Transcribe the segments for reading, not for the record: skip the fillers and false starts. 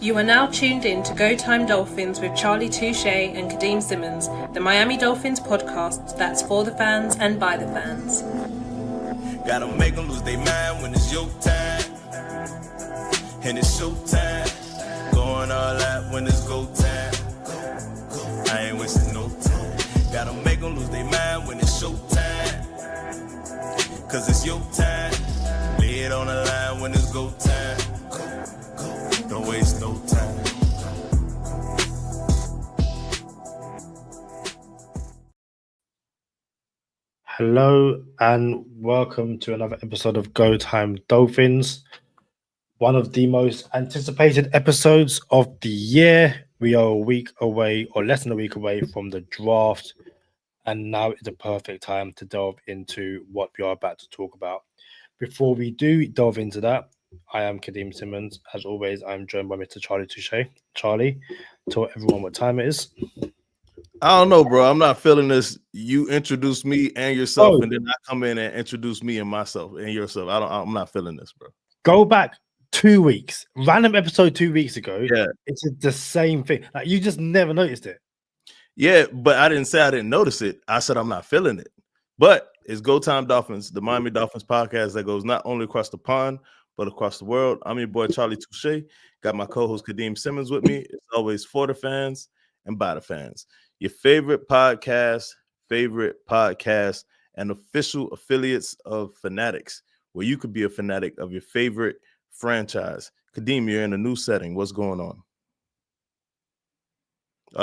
You are now tuned in to Go Time Dolphins with Charlie Touché and Kadeem Simmons, the Miami Dolphins podcast that's for the fans and by the fans. Gotta make them lose their mind when it's your time. And it's show time. Going all out when it's go time. I ain't wasting no time. Gotta make them lose their mind when it's show time. Cause it's your time. Lay it on the line when it's go time. Don't waste no time. Hello and welcome to another episode of Go Time Dolphins. One of the most anticipated episodes of the year. We are a week away, or less than a week away, from the draft. And now is the perfect time to delve into what we are about to talk about. Before we do delve into that, I am Kadeem Simmons. As always, I'm joined by Mr. Charlie Touché. Charlie, tell everyone what time it is. I don't know, bro. I'm not feeling this. You introduce me and yourself, and then I come in and introduce me and myself and yourself. I'm not feeling this, bro. Go back 2 weeks. Random episode 2 weeks ago. Yeah. It's the same thing. Like, you just never noticed it. Yeah, but I didn't say I didn't notice it. I said I'm not feeling it. But it's Go Time Dolphins, the Miami Dolphins podcast that goes not only across the pond, but across the world. I'm your boy, Charlie Touché. Got my co-host, Kadeem Simmons, with me. It's always for the fans and by the fans. Your favorite podcast, and official affiliates of Fanatics, where you could be a fanatic of your favorite franchise. Kadeem, you're in a new setting. What's going on?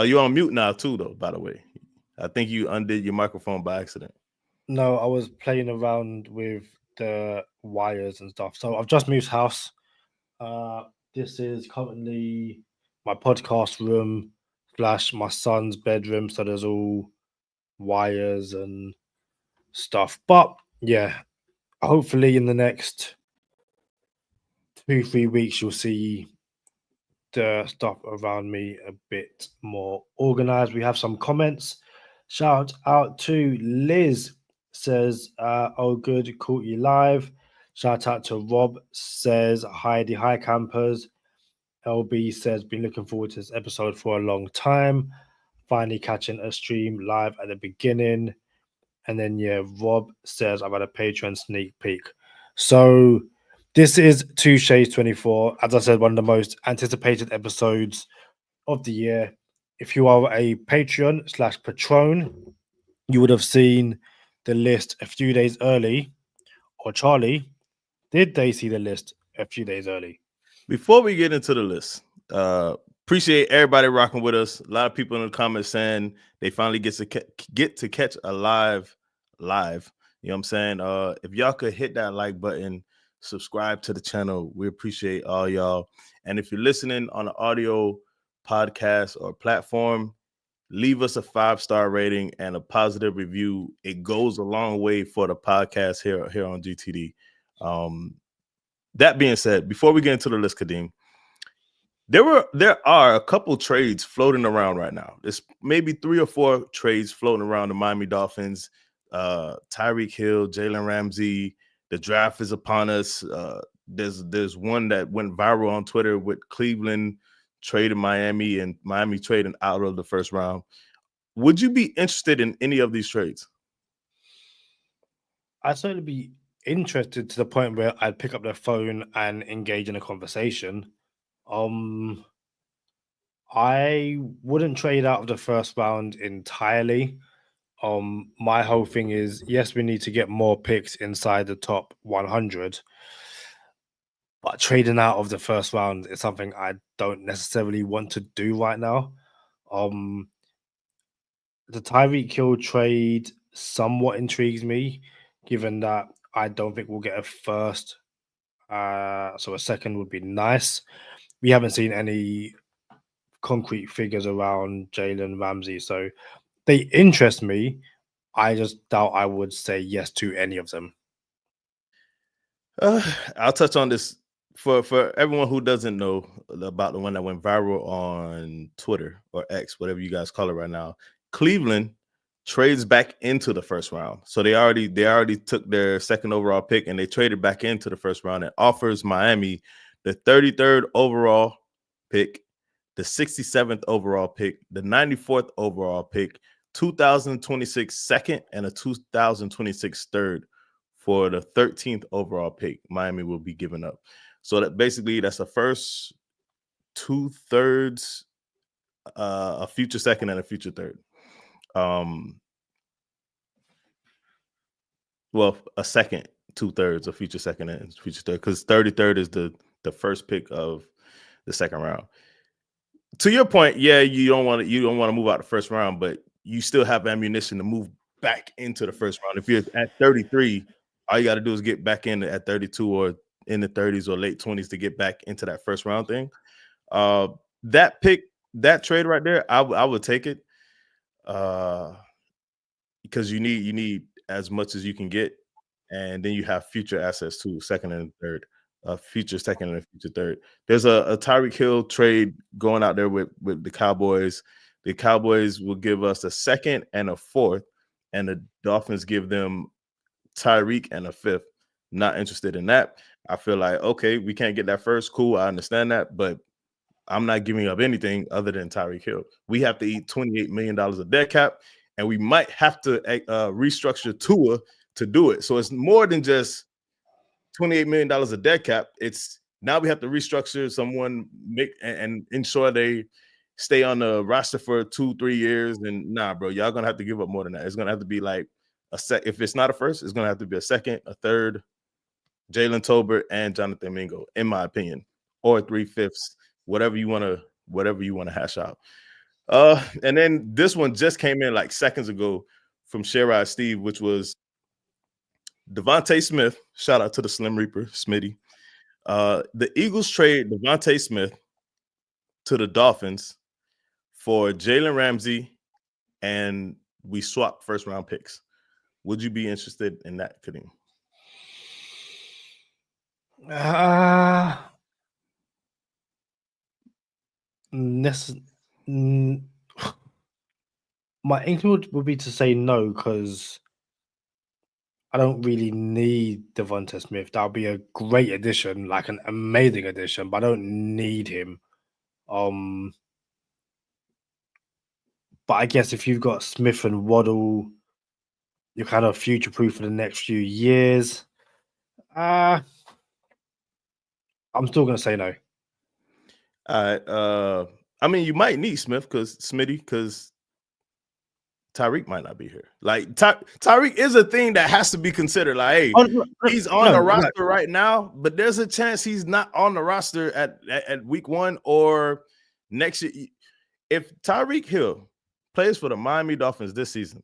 You're on mute now, too, though, by the way. I think you undid your microphone by accident. No, I was playing around with the wires and stuff. So I've just moved house. This is currently my podcast room / my son's bedroom. So there's all wires and stuff. But yeah, hopefully in the next 2-3 weeks, you'll see the stuff around me a bit more organized. We have some comments. Shout out to Liz, says, oh good, caught you live. Shout out to Rob, says, hi campers. LB says, been looking forward to this episode for a long time. Finally catching a stream live at the beginning. And then yeah, Rob says, I've had a Patreon sneak peek. So this is Touché's 24. As I said, one of the most anticipated episodes of the year. If you are a Patreon / patron, you would have seen the list a few days early. Or Charlie, did they see the list a few days early? Before we get into the list, appreciate everybody rocking with us. A lot of people in the comments saying they finally get to catch a live. You know what I'm saying? If y'all could hit that like button, subscribe to the channel. We appreciate all y'all. And if you're listening on an audio podcast or platform, leave us a 5-star rating and a positive review. It goes a long way for the podcast here on GTD. That being said, before we get into the list, Kadeem, there are a couple trades floating around right now. There's maybe 3 or 4 trades floating around the Miami Dolphins. Tyreek Hill, Jalen Ramsey. The draft is upon us. There's one that went viral on Twitter with Cleveland trading Miami and Miami trading out of the first round. Would you be interested in any of these trades? I'd certainly be interested to the point where I'd pick up the phone and engage in a conversation. I wouldn't trade out of the first round entirely. My whole thing is, yes, we need to get more picks inside the top 100, but trading out of the first round is something I don't necessarily want to do right now. The Tyreek Hill trade somewhat intrigues me, given that I don't think we'll get a first. So a second would be nice. We haven't seen any concrete figures around Jalen Ramsey, so they interest me. I just doubt I would say yes to any of them. I'll touch on this for everyone who doesn't know about the one that went viral on Twitter or X, whatever you guys call it right now. Cleveland trades back into the first round. So they already took their second overall pick and they traded back into the first round and offers Miami the 33rd overall pick, the 67th overall pick, the 94th overall pick, 2026 second, and a 2026 third for the 13th overall pick Miami will be giving up. So that basically that's a first, 2/3, a future second, and a future third. Well, a second, 2/3, a future second, and future third, because 33rd is the first pick of the second round. To your point, yeah, you don't want to move out the first round, but you still have ammunition to move back into the first round. If you're at 33, all you got to do is get back in at 32 or in the 30s or late 20s to get back into that first round thing. That pick, that trade right there, I would take it, because you need as much as you can get, and then you have future assets too, second and third, future second and future third. There's a Tyreek Hill trade going out there with the Cowboys. The Cowboys will give us a second and a fourth, and the Dolphins give them Tyreek and a fifth. Not interested in that. I feel like, okay, we can't get that first. Cool, I understand that, but I'm not giving up anything other than Tyreek Hill. We have to eat $28 million of dead cap, and we might have to restructure Tua to do it. So it's more than just $28 million of dead cap. It's now we have to restructure someone and ensure they stay on the roster for 2-3 years. And nah, bro, y'all gonna have to give up more than that. It's gonna have to be like if it's not a first, it's gonna have to be a second, a third, Jalen Tolbert and Jonathan Mingo, in my opinion, or 3/5, whatever you want to hash out. And then this one just came in like seconds ago from Sherrod Steve, which was Devontae Smith. Shout out to the Slim Reaper, Smitty. The Eagles trade Devontae Smith to the Dolphins for Jalen Ramsey, and we swap first round picks. Would you be interested in that, Kadeem? My instinct would be to say no, because I don't really need Devonta Smith. That'll be a great addition, like an amazing addition, but I don't need him. But I guess if you've got Smith and Waddle, you're kind of future-proof for the next few years. I'm still going to say no. All right. I mean, you might need Smith because Tyreek might not be here. Like Tyreek is a thing that has to be considered. Like, hey, he's on the roster right now, but there's a chance he's not on the roster at week 1 or next year. If Tyreek Hill plays for the Miami Dolphins this season,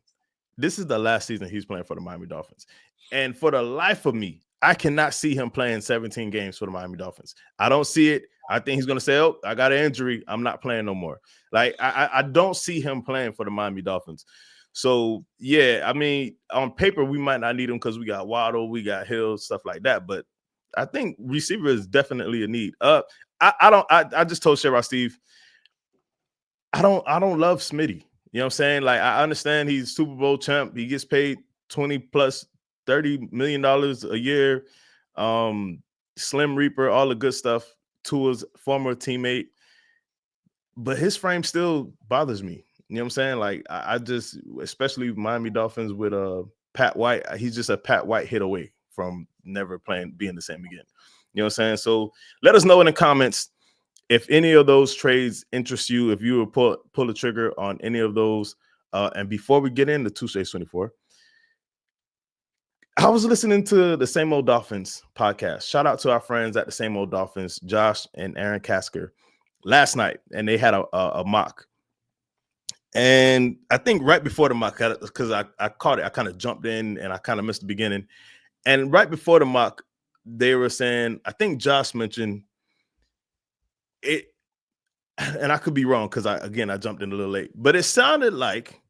this is the last season he's playing for the Miami Dolphins. And for the life of me, I cannot see him playing 17 games for the Miami Dolphins. I don't see it. I think he's going to say, oh, I got an injury. I'm not playing no more. Like, I don't see him playing for the Miami Dolphins. So, yeah, I mean, on paper, we might not need him because we got Waddle, we got Hill, stuff like that. But I think receiver is definitely a need. I just told Sherrod Steve, I don't love Smitty. You know what I'm saying? Like, I understand he's Super Bowl champ. He gets paid $20 plus $30 million a year. Slim Reaper, all the good stuff. Tua's former teammate. But his frame still bothers me. You know what I'm saying? Like, I just, especially Miami Dolphins with Pat White, he's just a Pat White hit away from never being the same again. You know what I'm saying? So let us know in the comments if any of those trades interest you, if you would pull the trigger on any of those. And before we get into Touché 24, I was listening to the Same Old Dolphins podcast. Shout out to our friends at the Same Old Dolphins, Josh and Aaron Kasker, last night, and they had a mock. And I think right before the mock, because I caught it, I kind of jumped in and I kind of missed the beginning. And right before the mock, they were saying, I think Josh mentioned it, and I could be wrong because I jumped in a little late, but it sounded like,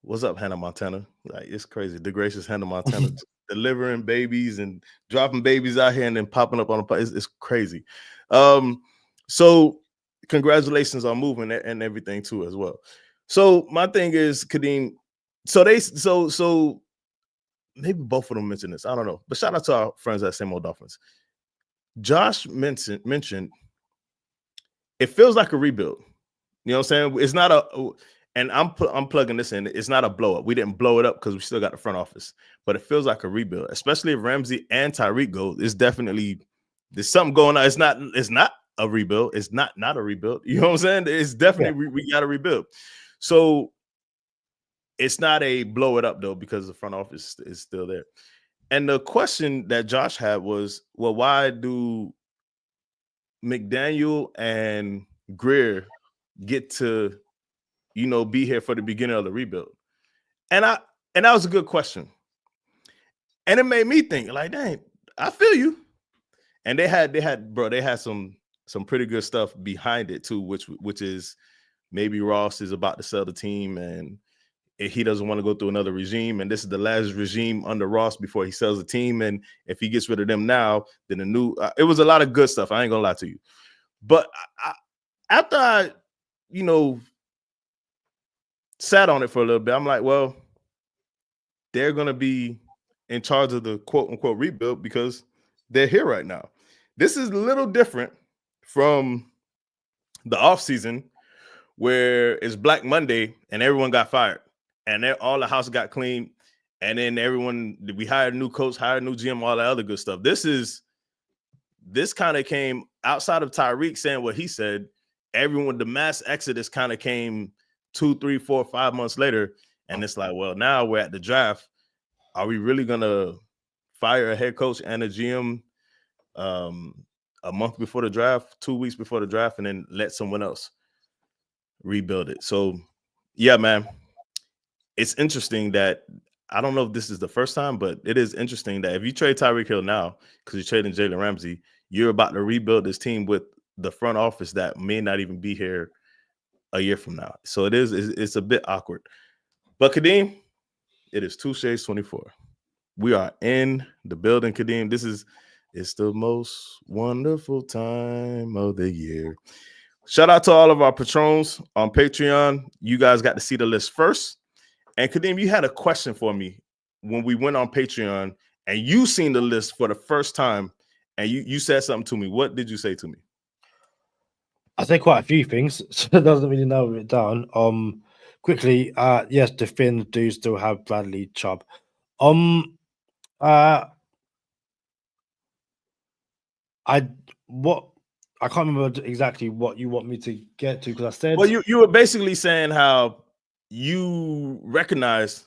what's up, Hannah Montana? Like, it's crazy. The gracious Hannah Montana delivering babies and dropping babies out here and then popping up on the it's crazy. So congratulations on moving and everything too as well. So my thing is, Kadeem, so maybe both of them mentioned this. I don't know. But shout out to our friends at Same Old Dolphins. Josh mentioned it feels like a rebuild. You know what I'm saying? It's not a, and I'm plugging this in. It's not a blow up. We didn't blow it up because we still got the front office, but it feels like a rebuild, especially if Ramsey and Tyreek go. It's definitely, there's something going on. It's not a rebuild. It's not a rebuild. You know what I'm saying? It's definitely, we got to rebuild. So it's not a blow it up though, because the front office is still there. And the question that Josh had was, well, why do McDaniel and Greer get to, be here for the beginning of the rebuild? And that was a good question. And it made me think, like, dang, I feel you. And they had some pretty good stuff behind it too, which is maybe Ross is about to sell the team and he doesn't want to go through another regime. And this is the last regime under Ross before he sells the team. And if he gets rid of them now, then the new, it was a lot of good stuff. I ain't gonna lie to you. But after I, sat on it for a little bit, I'm like, well, they're going to be in charge of the quote unquote rebuild because they're here right now. This is a little different from the offseason where it's Black Monday and everyone got fired and all the house got cleaned. And then we hired a new coach, hired a new GM, all that other good stuff. This kind of came outside of Tyreek saying what he said. The mass exodus kind of came 2, 3, 4, 5 months later. And it's like, well, now we're at the draft. Are we really going to fire a head coach and a GM a month before the draft, 2 weeks before the draft, and then let someone else rebuild it? So, yeah, man, it's interesting that I don't know if this is the first time, but it is interesting that if you trade Tyreek Hill now because you're trading Jalen Ramsey, you're about to rebuild this team with the front office that may not even be here a year from now. So it's a bit awkward. But Kadeem, it is Touché 24. We are in the building, Kadeem. It's the most wonderful time of the year. Shout out to all of our patrons on Patreon. You guys got to see the list first. And Kadeem, you had a question for me when we went on Patreon and you seen the list for the first time and you said something to me. What did you say to me? I say quite a few things, so it doesn't really narrow it down. Quickly, yes, the Finns do still have Bradley Chubb. I can't remember exactly what you want me to get to because I said. Well, you were basically saying how you recognize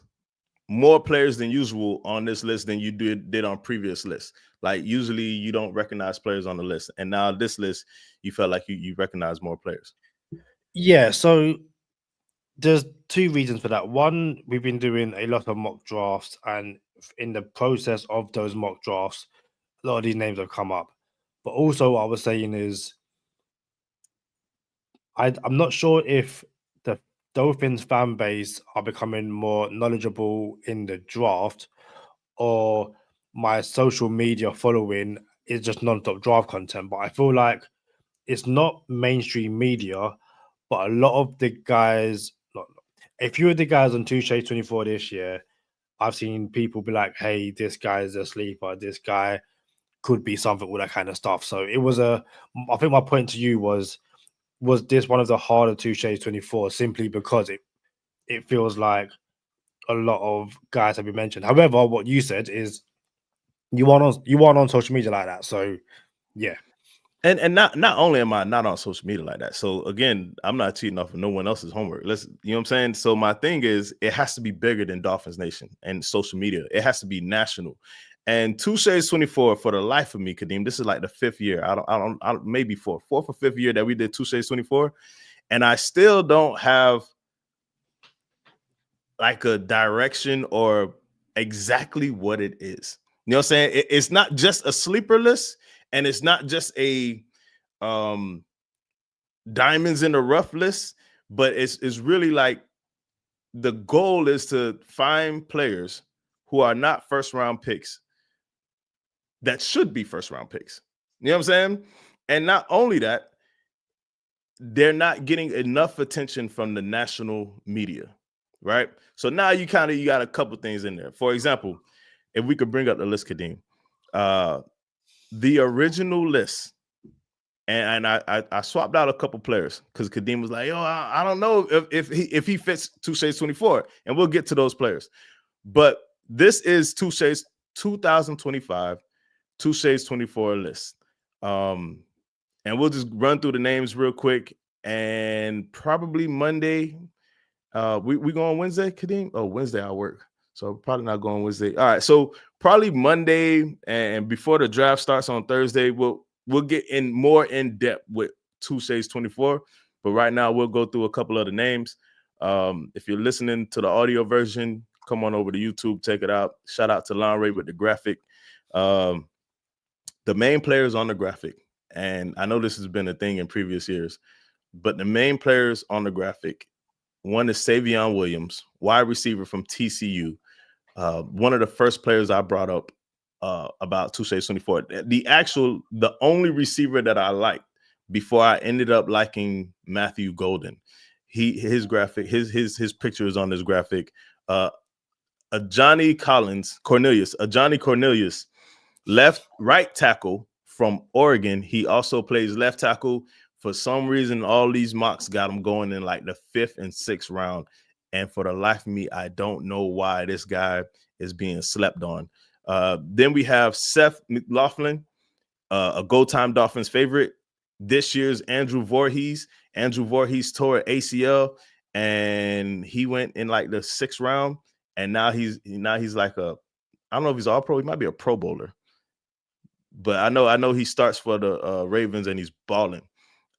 more players than usual on this list than you did on previous lists. Like usually you don't recognize players on the list, and now this list you felt like you recognize more players. Yeah, so there's two reasons for that. One, we've been doing a lot of mock drafts, and in the process of those mock drafts, a lot of these names have come up. But also, what I was saying is, I'm not sure if the Dolphins fan base are becoming more knowledgeable in the draft, or my social media following is just non-stop draft content. But I feel like it's not mainstream media, but a lot of the guys, a few of the guys on Touché 24 this year, I've seen people be like, hey, this guy is a sleeper, this guy could be something, all that kind of stuff. So it was I think my point to you was this one of the harder Touché 24 simply because it feels like a lot of guys have been mentioned. However, what you said is you aren't on social media like that. So yeah. And not only am I not on social media like that. So again, I'm not cheating off of no one else's homework. You know what I'm saying? So my thing is it has to be bigger than Dolphins Nation and social media. It has to be national. And Touché 24 for the life of me, Kadeem, this is like the 5th year. I don't maybe fourth or 5th year that we did Touché 24. And I still don't have like a direction or exactly what it is. You know what I'm saying? It's not just a sleeper list, and it's not just a diamonds in the rough list, but it's really like the goal is to find players who are not first round picks that should be first round picks. You know what I'm saying? And not only that, they're not getting enough attention from the national media, right? So now you got a couple things in there. For example, if we could bring up the list, Kadeem, the original list And I swapped out a couple players because Kadeem was like, yo, I don't know if he fits Touché's 24, and we'll get to those players. But this is Touché's 2025 Touché's 24 list. And we'll just run through the names real quick. And probably Monday, we go on Wednesday, Kadeem? Oh, Wednesday I work. So probably not going Wednesday. All right. So probably Monday and before the draft starts on Thursday, we'll get in more in depth with Touché's 24. But right now we'll go through a couple of the names. If you're listening to the audio version, come on over to YouTube, check it out. Shout out to Lon Ray with the graphic. The main players on the graphic, and I know this has been a thing in previous years, but the main players on the graphic, one is Savion Williams, wide receiver from TCU. One of the first players I brought up about Touché's 24. The only receiver that I liked before I ended up liking Matthew Golden. His graphic, his picture is on this graphic. A Johnny Cornelius, right tackle from Oregon. He also plays left tackle. For some reason, all these mocks got him going in like the 5th and 6th round. And for the life of me, I don't know why this guy is being slept on. Then we have Seth McLaughlin, a Go Time Dolphins favorite. This year's Andrew Voorhees. Andrew Voorhees tore ACL, and he went in like the 6th round. And now he's like I don't know if he's all pro. He might be a Pro Bowler. But I know he starts for the Ravens, and he's balling.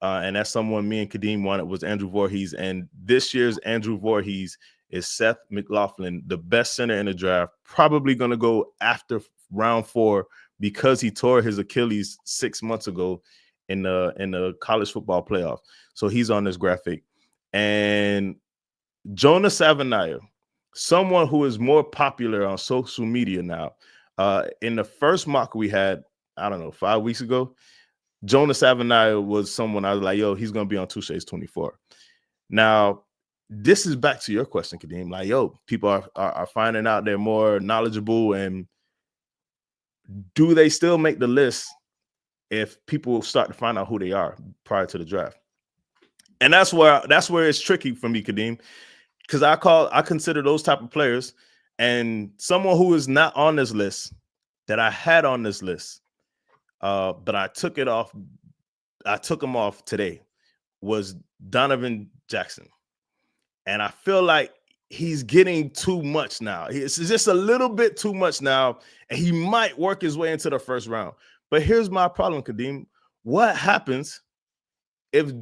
And that's someone me and Kadeem wanted, was Andrew Voorhees. And this year's Andrew Voorhees is Seth McLaughlin, the best center in the draft, probably going to go after round 4 because he tore his Achilles 6 months ago in the college football playoff. So he's on this graphic. And Jonah Savanaia, someone who is more popular on social media now. In the first mock we had, I don't know, 5 weeks ago, Jonah Savanaia was someone I was like, yo, he's going to be on Touché's 24. Now, this is back to your question, Kadeem. Like, yo, people are finding out they're more knowledgeable, and do they still make the list if people start to find out who they are prior to the draft? And that's where it's tricky for me, Kadeem, because I consider those type of players, and someone who is not on this list that I had on this list, but I took it off. I took him off today, was Donovan Jackson. And I feel like he's getting too much now. It's just a little bit too much now, and he might work his way into the 1st round. But here's my problem, Kadeem. What happens if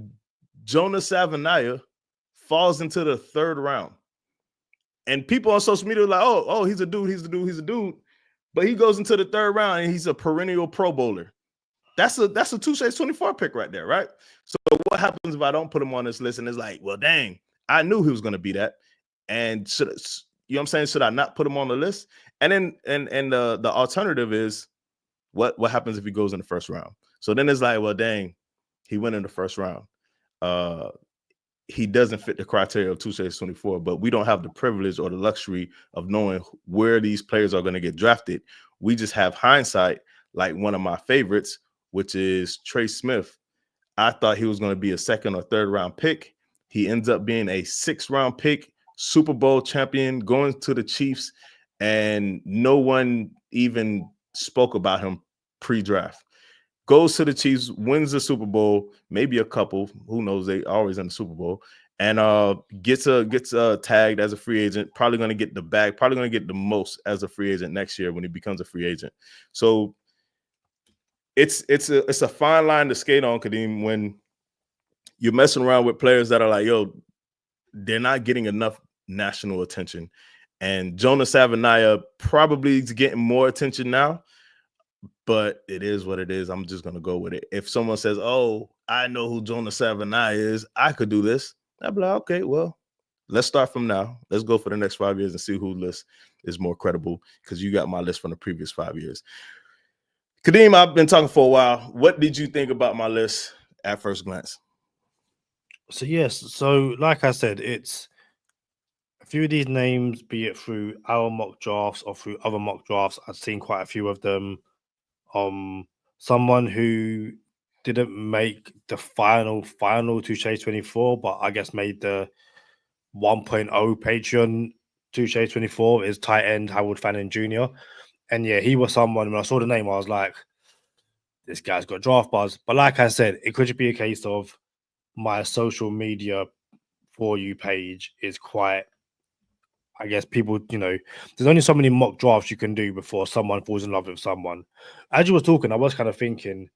Jonah Savanaia falls into the 3rd round? And people on social media are like, oh, he's a dude. But he goes into the 3rd round, and he's a perennial Pro Bowler. That's a Touché's 24 pick right there, right? So what happens if I don't put him on this list? And it's like, well, dang, I knew he was going to be that. And you know what I'm saying? Should I not put him on the list? And then the alternative is what happens if he goes in the 1st round? So then it's like, well, dang, he went in the 1st round. He doesn't fit the criteria of Touché's 24, but we don't have the privilege or the luxury of knowing where these players are going to get drafted. We just have hindsight, like one of my favorites, which is Trey Smith. I thought he was going to be a 2nd or 3rd round pick. He ends up being a 6th round pick, Super Bowl champion, going to the Chiefs, and no one even spoke about him pre-draft. Goes to the Chiefs, wins the Super Bowl, maybe a couple, who knows, they always in the Super Bowl, and gets tagged as a free agent, probably going to get the bag, probably going to get the most as a free agent next year when he becomes a free agent. So it's a fine line to skate on, Kadeem, when you're messing around with players that are like, yo, they're not getting enough national attention. And Jonah Savanaia probably is getting more attention now, but it is what it is. I'm just going to go with it. If someone says, oh, I know who Jonah Savanaia is, I could do this, I'd be like, okay, well, let's start from now. Let's go for the next 5 years and see whose list is more credible, because you got my list from the previous 5 years. Kadeem, I've been talking for a while. What did you think about my list at first glance? So, yes. So, like I said, it's a few of these names, be it through our mock drafts or through other mock drafts. I've seen quite a few of them. Someone who didn't make the final Touché 24, but I guess made the 1.0 Patreon Touché 24 is tight end Howard Fannin Jr. And yeah, he was someone, when I saw the name, I was like, this guy's got draft buzz. But like I said, it could be a case of my social media For You page is quite, I guess people, there's only so many mock drafts you can do before someone falls in love with someone. As you were talking, I was kind of thinking,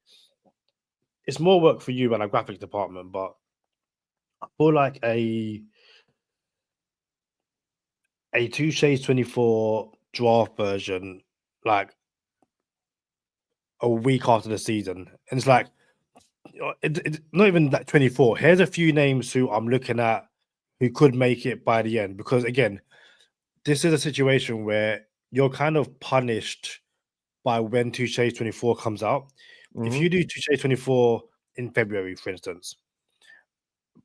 it's more work for you and a graphics department, but I feel like a Touché 24 draft version, like a week after the season, and it's like it's not even that 24. Here's a few names who I'm looking at who could make it by the end, because again, this is a situation where you're kind of punished by when Touché 24 comes out. If you do Touché 24 in February, for instance,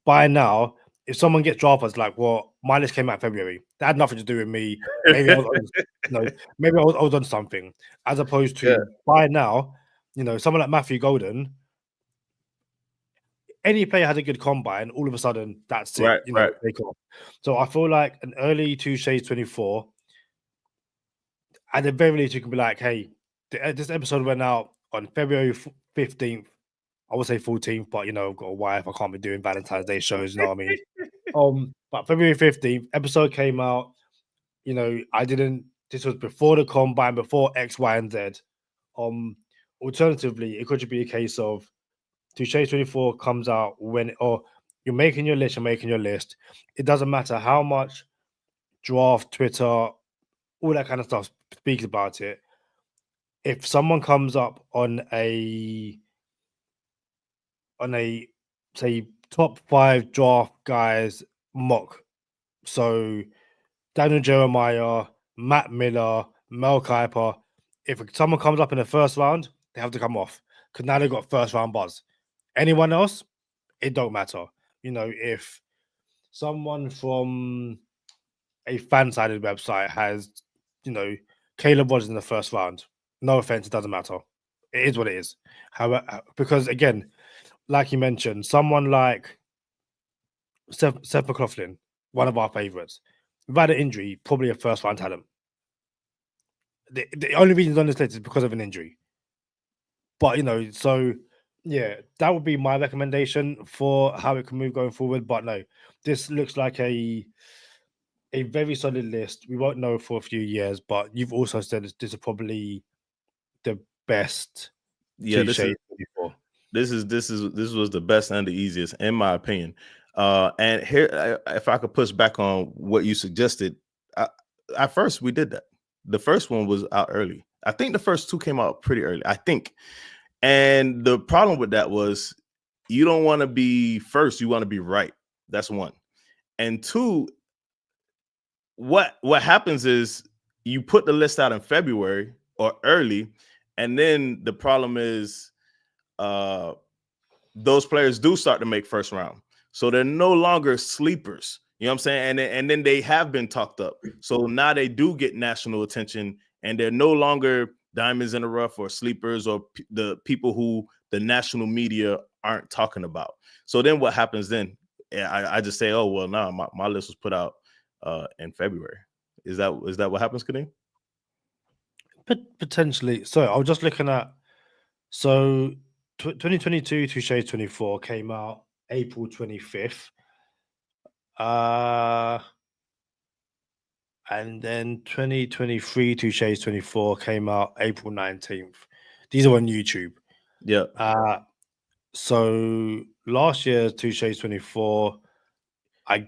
by now, if someone gets drafted, it's like, well, my list came out in February. That had nothing to do with me. Maybe I was on something. As opposed to by now, someone like Matthew Golden, any player has a good combine, all of a sudden, that's it. Right. Take off. So I feel like an early Touché 24, at the very least, you can be like, hey, this episode went out on February 15th. I would say 14th, but I've got a wife. I can't be doing Valentine's Day shows, you know what I mean? But February 15th, episode came out. This was before the combine, before X, Y, and Z. Alternatively, it could be a case of Touché 24 comes out or you're making your list, It doesn't matter how much draft, Twitter, all that kind of stuff speaks about it. If someone comes up on a say top 5 draft guys mock, so Daniel Jeremiah, Matt Miller, Mel Kiper, if someone comes up in the first round, they have to come off because now they've got first round buzz. Anyone else, it don't matter. If someone from a fan-sided website has, Caleb Rogers in the first round, no offense, it doesn't matter. It is what it is. However, because again, like you mentioned, someone like Seth McLaughlin, one of our favorites, without an injury, probably a first-round talent. The only reason he's on this list is because of an injury. But, so, yeah, that would be my recommendation for how it can move going forward. But no, this looks like a very solid list. We won't know for a few years, but you've also said this is probably the best. Yeah, this was the best and the easiest, in my opinion. And here, if I could push back on what you suggested, at first we did that. The first one was out early. I think the first 2 came out pretty early. I think, and the problem with that was you don't want to be first; you want to be right. That's one. And 2, what happens is you put the list out in February or early, and then the problem is those players do start to make first round. So they're no longer sleepers. You know what I'm saying? And then they have been talked up. So now they do get national attention, and they're no longer diamonds in the rough or sleepers or the people who the national media aren't talking about. So then what happens then? I just say, oh, well, no, my list was put out in February. Is that what happens, Kadeem? Potentially. So I was just looking at 2022 Touché 24 came out April 25th. And then 2023 Touché 24 came out April 19th. These are on YouTube. Yeah. So last year's Touché 24,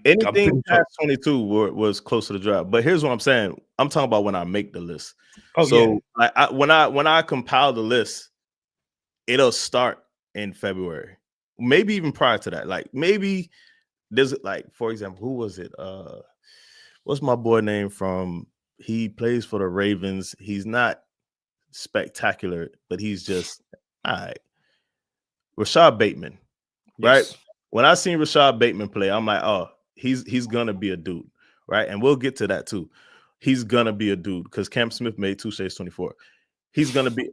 anything past 22 was close to the draft. But here's what I'm saying. I'm talking about when I make the list. Oh, so yeah. when I compile the list, it'll start in February, maybe even prior to that. Like maybe there's for example, who was it? What's my boy name from? He plays for the Ravens. He's not spectacular, but he's just all right. Rashad Bateman, right? Yes. When I seen Rashad Bateman play, I'm like, oh, he's gonna be a dude, right? And we'll get to that too. He's gonna be a dude because Cam Smith made Touché 24. He's gonna be,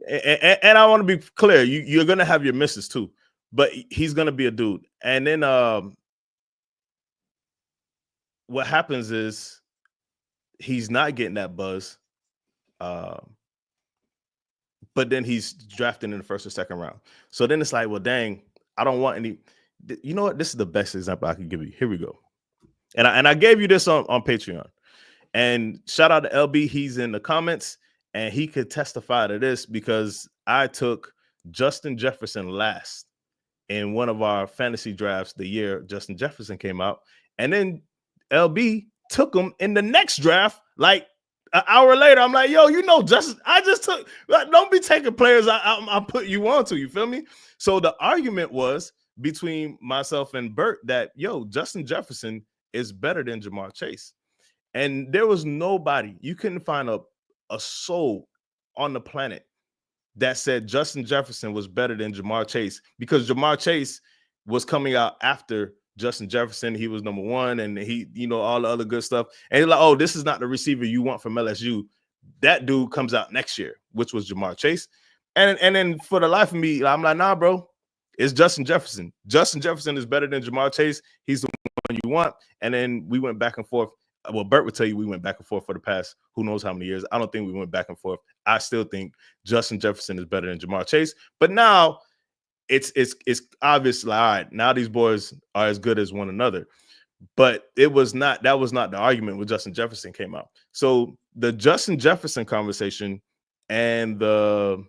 and I want to be clear, you're gonna have your misses too. but he's gonna be a dude. And then what happens is he's not getting that buzz. But then he's drafted in the first or second round. So then it's like, well, dang, I don't want any. You know what? This is the best example I can give you. Here we go. And I gave you this on Patreon. And shout out to LB. He's in the comments, and he could testify to this because I took Justin Jefferson last in one of our fantasy drafts the year Justin Jefferson came out. And then LB took him in the next draft, like an hour later. I'm like, yo, Justin, I just took, like, don't be taking players I put you on to, you feel me? So the argument was between myself and Bert that, yo, Justin Jefferson is better than Jamar Chase. And there was nobody, you couldn't find a soul on the planet that said Justin Jefferson was better than Jamar Chase, because Jamar Chase was coming out after Justin Jefferson. He was number one, and he, all the other good stuff. And you're like, oh, this is not the receiver you want from LSU. That dude comes out next year, which was Jamar Chase. And then for the life of me, I'm like, nah, bro, it's Justin Jefferson. Justin Jefferson is better than Jamar Chase. He's the one you want. And then we went back and forth. Well, Bert would tell you we went back and forth for the past who knows how many years. I don't think we went back and forth. I still think Justin Jefferson is better than Jamar Chase. But now it's obvious, like, all right, now these boys are as good as one another. But that was not the argument when Justin Jefferson came out. So the Justin Jefferson conversation and the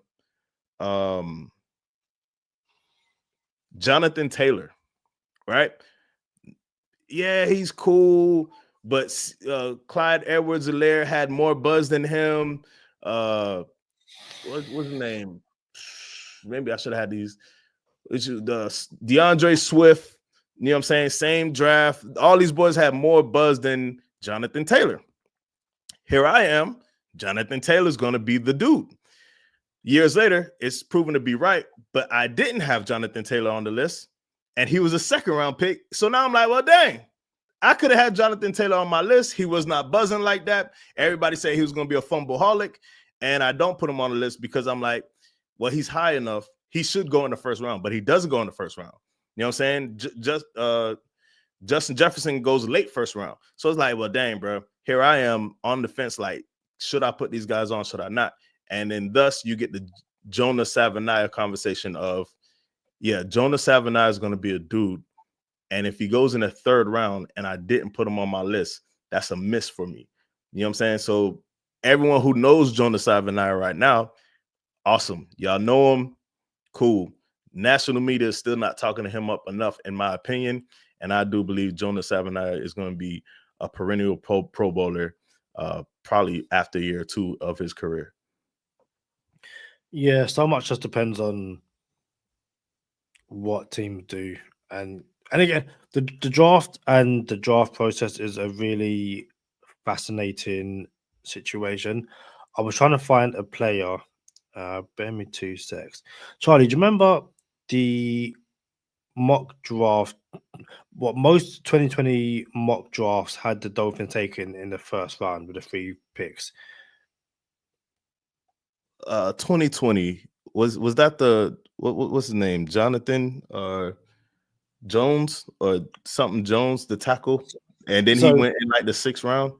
Jonathan Taylor, right? Yeah, he's cool, but Clyde Edwards-Helaire had more buzz than him. What's his name? Maybe I should have had these. DeAndre Swift, you know what I'm saying? Same draft. All these boys had more buzz than Jonathan Taylor. Here I am. Jonathan Taylor's going to be the dude. Years later, it's proven to be right, but I didn't have Jonathan Taylor on the list, and he was a second-round pick. So now I'm like, well, dang, I could have had Jonathan Taylor on my list. He was not buzzing like that. Everybody said he was going to be a fumble-holic, and I don't put him on the list because I'm like, well, he's high enough. He should go in the first round, but he doesn't go in the first round. You know what I'm saying? Justin Jefferson goes late first round. So it's like, well, dang, bro, here I am on the fence. Like, should I put these guys on? Should I not? And then thus you get the Jonah Savaiinaea conversation of, yeah, Jonah Savaiinaea is going to be a dude. And if he goes in the third round and I didn't put him on my list, that's a miss for me. You know what I'm saying? So everyone who knows Jonah Savaiinaea right now, awesome. Y'all know him. Cool. National media is still not talking to him up enough, in my opinion. And I do believe Jonah Savaiinaea is going to be a perennial pro bowler probably after year or two of his career. Yeah, so much just depends on what teams do. And again, the draft and the draft process is a really fascinating situation. I was trying to find a player. Bear me 2 secs. Charlie, do you remember the mock draft? What most 2020 mock drafts had the Dolphins taken in the first round with the 3 picks? 2020 was that the what's his name? Jonathan Jones or something Jones, the tackle, and then he went in like the 6th round.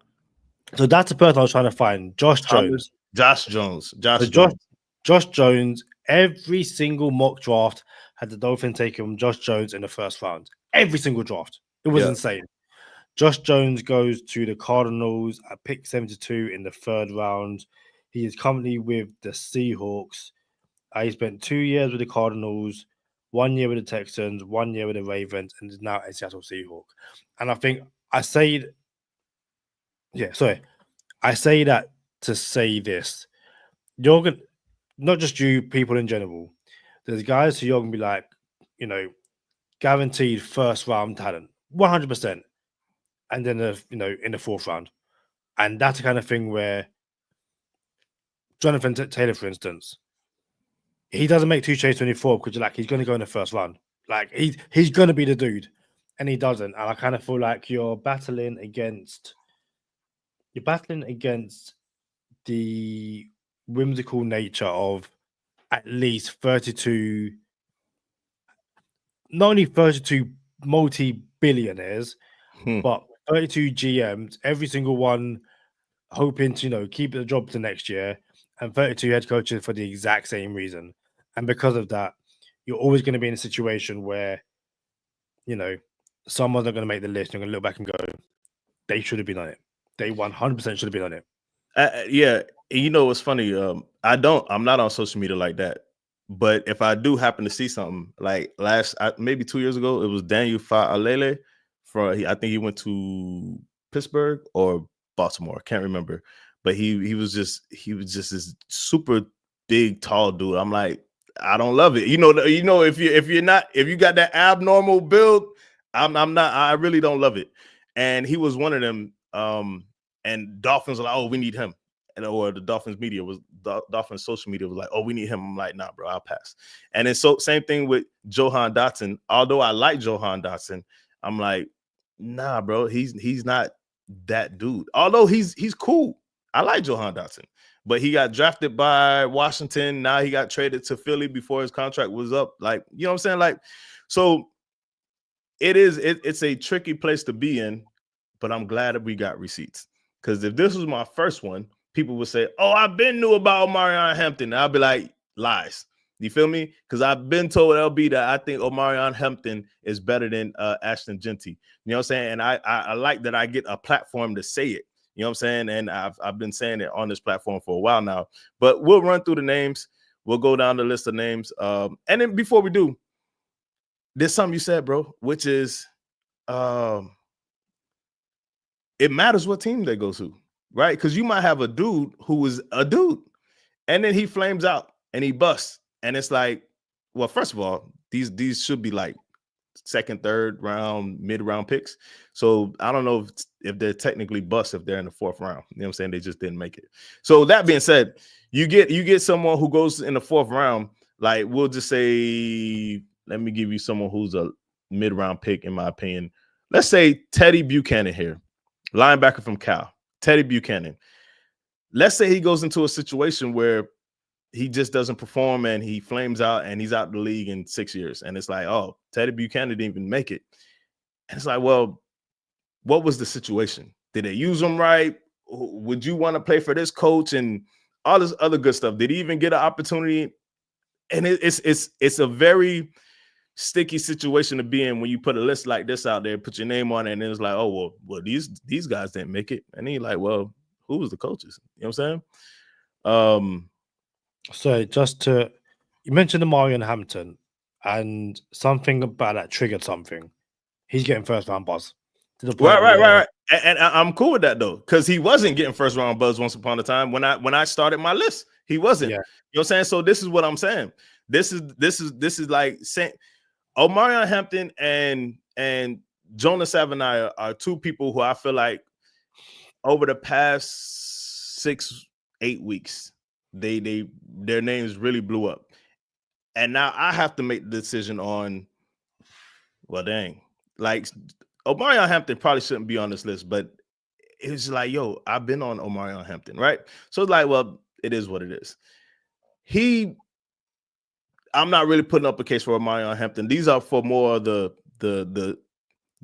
So that's the person I was trying to find. Josh Jones. Josh Jones. Every single mock draft had the Dolphins taking Josh Jones in the first round. Every single draft. It was insane. Josh Jones goes to the Cardinals at pick 72 in the 3rd round. He is currently with the Seahawks. He spent 2 years with the Cardinals, 1 year with the Texans, 1 year with the Ravens, and is now a Seattle Seahawk. And I think I say that to say this. You're going to, not just you, people in general, there's guys who you're going to be like, guaranteed first round talent, 100%. And then, in the 4th round. And that's the kind of thing where Jonathan Taylor, for instance, he doesn't make Touché 24 because you're like, he's going to go in the 1st round. Like, he's going to be the dude. And he doesn't. And I kind of feel like you're battling against the whimsical nature of at least 32 not only 32 multi-billionaires, but 32 GMs, every single one hoping to, keep the job to next year, and 32 head coaches for the exact same reason. And because of that, you're always going to be in a situation where, someone's not going to make the list. You're going to look back and go, they should have been on it. They 100% should have been on it. Yeah. You know what's funny? I'm not on social media like that. But if I do happen to see something like maybe 2 years ago, it was Daniel Fa'alele I think he went to Pittsburgh or Baltimore. I can't remember. But he was just this super big, tall dude. I'm like, I don't love it. If you got that abnormal build, I really don't love it. And he was one of them. And Dolphins were like, oh, we need him. Or the Dolphins Dolphins social media was like, oh, we need him. I'm like, nah, bro, I'll pass. And then same thing with Jahan Dotson. Although I like Jahan Dotson, I'm like, nah, bro, he's not that dude. Although he's cool. I like Jahan Dotson, but he got drafted by Washington. Now he got traded to Philly before his contract was up. Like, you know what I'm saying? Like, so it's a tricky place to be in, but I'm glad that we got receipts. Because if this was my first one, people would say, oh, I've been knew about Omarion Hampton. And I'll be like, lies. You feel me? Because I've been told LB that I think Omarion Hampton is better than Ashton Genty. You know what I'm saying? And I like that I get a platform to say it. You know what I'm saying? And I've been saying it on this platform for a while now. But we'll run through the names. We'll go down the list of names. And then before we do, there's something you said, bro, which is it matters what team they go to, right? Because you might have a dude who is a dude, and then he flames out and he busts. And it's like, well, first of all, these should be like second, third round, mid-round picks. So I don't know if they're technically bust if they're in the fourth round. You know what I'm saying? They just didn't make it. So that being said, you get someone who goes in the fourth round, like we'll just say, let me give you someone who's a mid-round pick, in my opinion. Let's say Teddy Buchanan here, linebacker from Cal. Teddy Buchanan. Let's say he goes into a situation where he just doesn't perform and he flames out and he's out of the league in 6 years. And it's like, oh, Teddy Buchanan didn't even make it. And it's like, well, what was the situation? Did they use him right? Would you want to play for this coach and all this other good stuff? Did he even get an opportunity? And it's a very sticky situation to be in when you put a list like this out there, put your name on it, and it's like, oh, well, these guys didn't make it. And then you're like, well, who was the coaches? You know what I'm saying? So you mentioned Omarion Hampton, and something about that triggered something. He's getting first round buzz. Right. And I'm cool with that though, because he wasn't getting first round buzz once upon a time. When I started my list, he wasn't. Yeah. You know what I'm saying? So this is what I'm saying. This is like saying Omarion Hampton and Jonas Savaiinaea are two people who I feel like over the past 6-8 weeks, their names really blew up. And now I have to make the decision on, well, dang, like Omarion Hampton probably shouldn't be on this list, but it's like, yo, I've been on Omarion Hampton, right? So it's like, well, it is what it is. I'm not really putting up a case for Omarion Hampton. These are for more of the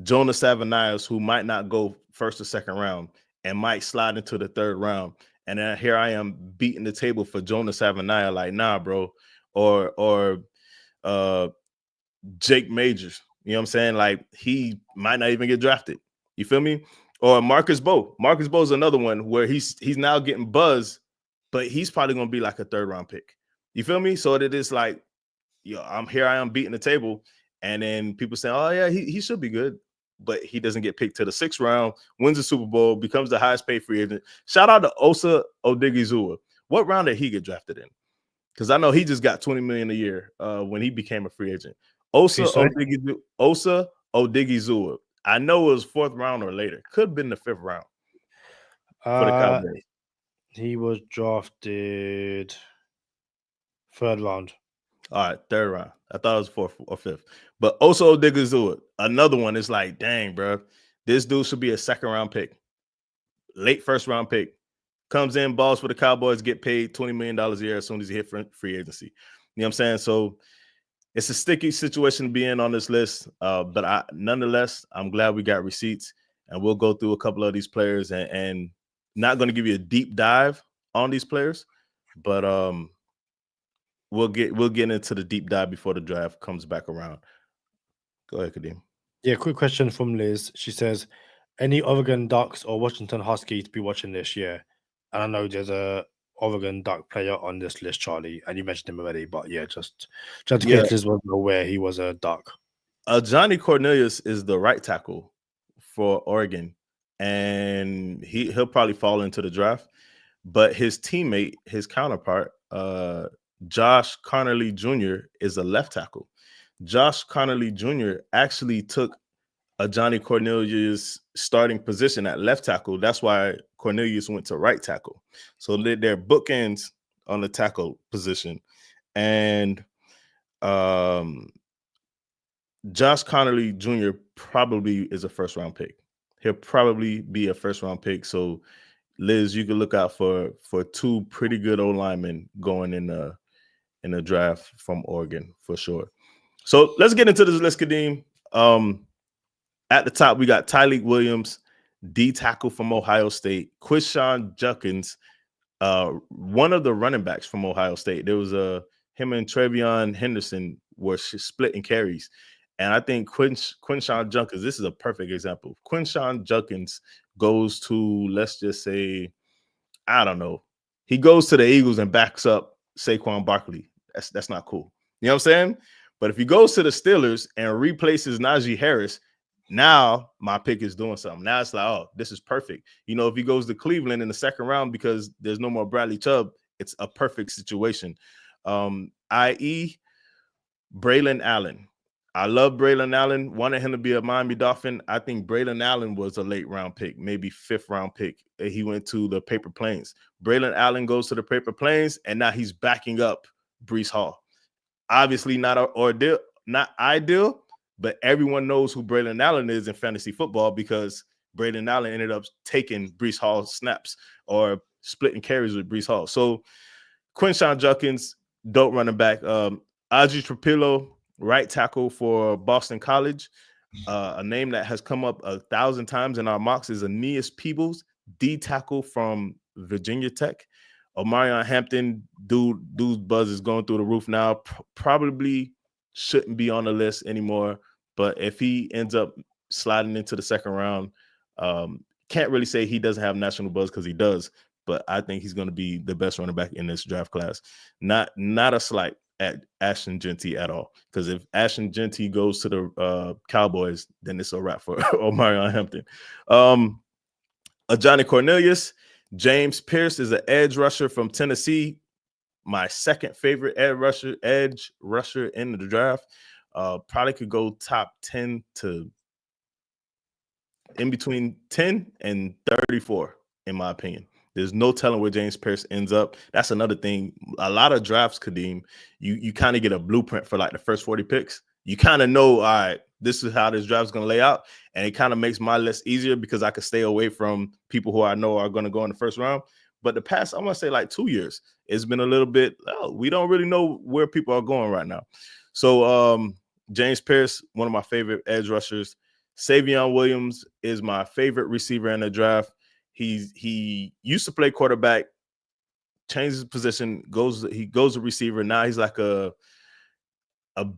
Jonas Savaiinaeas who might not go first or second round and might slide into the third round. And then here I am beating the table for Jonas Savaiinaea, like, nah, bro. Or Jake Majors. You know what I'm saying? Like, he might not even get drafted. You feel me? Or Marcus Bowe. Marcus Bowe is another one where he's now getting buzz, but he's probably going to be like a third round pick. You feel me? So it is like, yo, I am beating the table. And then people say, oh, yeah, he should be good. But he doesn't get picked to the 6th round, wins the Super Bowl, becomes the highest paid free agent. Shout out to Osa Odigizua. What round did he get drafted in? Because I know he just got $20 million a year when he became a free agent. Osa Odigizua. I know it was 4th round or later. Could have been the 5th round for the Cowboys. He was drafted 3rd round. All right, 3rd round. I thought it was 4th or 5th. But Osa Odigizua, another one is like, dang, bro, this dude should be a 2nd round pick, late 1st round pick. Comes in, balls for the Cowboys, get paid $20 million a year as soon as he hit free agency. You know what I'm saying? So it's a sticky situation to be in on this list. But nonetheless, I'm glad we got receipts, and we'll go through a couple of these players and not going to give you a deep dive on these players, but we'll get into the deep dive before the draft comes back around. Go ahead, Kadeem. Yeah, quick question from Liz. She says, any Oregon Ducks or Washington Huskies to be watching this year? And I know there's a Oregon Duck player on this list, Charlie, and you mentioned him already, but yeah, just in case Liz wasn't aware he was a Duck. Johnny Cornelius is the right tackle for Oregon, and he'll probably fall into the draft. But his teammate, his counterpart, Josh Connerly Jr., is a left tackle. Josh Connerly Jr. actually took a Johnny Cornelius starting position at left tackle. That's why Cornelius went to right tackle. So they're bookends on the tackle position. And Josh Connerly Jr. probably is a first-round pick. He'll probably be a first-round pick. So, Liz, you can look out for two pretty good O-linemen going in the draft from Oregon for sure. So let's get into this list, Kadeem. At the top, we got Tyleik Williams, D tackle from Ohio State. Quinshon Judkins, one of the running backs from Ohio State. There was him and Travion Henderson were splitting carries. And I think Quinshon Judkins, this is a perfect example. Quinshon Judkins goes to, let's just say, I don't know. He goes to the Eagles and backs up Saquon Barkley. That's not cool. You know what I'm saying? But if he goes to the Steelers and replaces Najee Harris, now my pick is doing something. Now it's like, oh, this is perfect. You know, if he goes to Cleveland in the second round because there's no more Bradley Chubb, it's a perfect situation. I.e., Braylon Allen. I love Braylon Allen. Wanted him to be a Miami Dolphin. I think Braylon Allen was a late round pick, maybe 5th round pick. He went to the Paper Plains. Braylon Allen goes to the Paper Plains, and now he's backing up Breece Hall. Obviously not ideal, but everyone knows who Braylon Allen is in fantasy football because Braylon Allen ended up taking Breece Hall's snaps or splitting carries with Breece Hall. So Quinshon Judkins, dope running back. Audrey Trapillo, right tackle for Boston College. A name that has come up 1,000 times in our mocks is Aeneas Peebles, D tackle from Virginia Tech. Omarion Hampton, dude's buzz is going through the roof now. Probably shouldn't be on the list anymore. But if he ends up sliding into the second round, can't really say he doesn't have national buzz because he does. But I think he's going to be the best running back in this draft class. Not a slight at Ashton Jeanty at all. Because if Ashton Jeanty goes to the Cowboys, then it's a wrap for Omarion Hampton. Johnny Cornelius. James Pierce is an edge rusher from Tennessee. My second favorite edge rusher in the draft. Probably could go top 10 to in between 10 and 34, in my opinion. There's no telling where James Pierce ends up. That's another thing. A lot of drafts, Kadeem, you kind of get a blueprint for like the first 40 picks. You kind of know, all right, this is how this draft is going to lay out. And it kind of makes my list easier because I can stay away from people who I know are going to go in the first round. But the past, I'm going to say like 2 years, it's been a little bit, we don't really know where people are going right now. So James Pierce, one of my favorite edge rushers. Savion Williams is my favorite receiver in the draft. He used to play quarterback, changes position, he goes to receiver. Now he's like a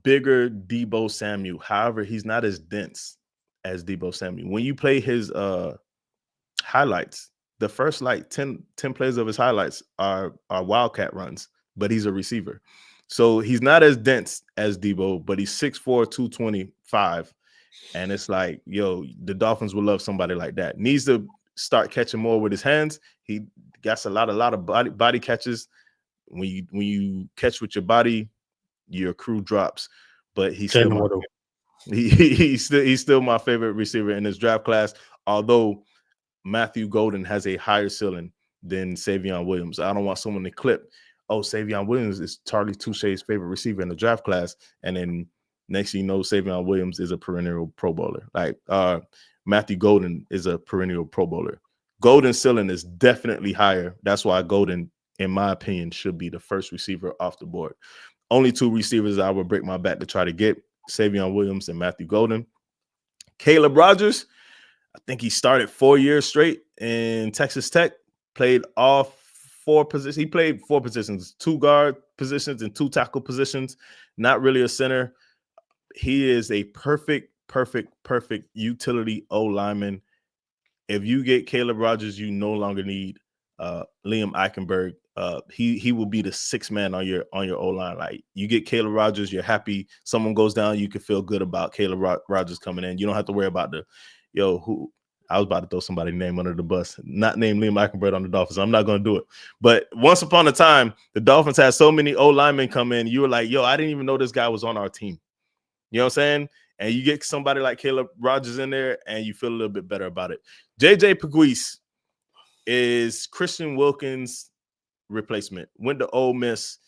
bigger Deebo Samuel. However, he's not as dense as Deebo Samuel. When you play his highlights, the first like 10 plays of his highlights are wildcat runs, but he's a receiver. So he's not as dense as Deebo, but he's 6'4", 225. And it's like, yo, the Dolphins will love somebody like that. Needs to start catching more with his hands. He got a lot of body catches. When you catch with your body, your crew drops. But he's still he's still my favorite receiver in this draft class. Although Matthew Golden has a higher ceiling than Savion Williams. I don't want someone to clip, oh, Savion Williams is Charlie Touché's favorite receiver in the draft class, and then next thing you know, Savion Williams is a perennial Pro Bowler. Like Matthew Golden is a perennial Pro Bowler. Golden's ceiling is definitely higher. That's why Golden, in my opinion, should be the first receiver off the board. Only 2 receivers I would break my back to try to get: Savion Williams and Matthew Golden. Caleb Rogers, I think he started 4 years straight in Texas Tech, played all 4 positions. He played 4 positions, 2 guard positions and 2 tackle positions, not really a center. He is a perfect utility O lineman. If you get Caleb Rogers, you no longer need Liam Eichenberg. He will be the 6th man on your O line. Like, you get Caleb Rogers, you're happy. Someone goes down, you can feel good about Caleb Rogers coming in. You don't have to worry about who. I was about to throw somebody's name under the bus, not named Liam Eichenberg on the Dolphins. I'm not going to do it. But once upon a time, the Dolphins had so many O linemen come in. You were like, yo, I didn't even know this guy was on our team. You know what I'm saying? And you get somebody like Caleb Rogers in there, and you feel a little bit better about it. JJ Pegues is Christian Wilkins' replacement. Went to Ole Miss,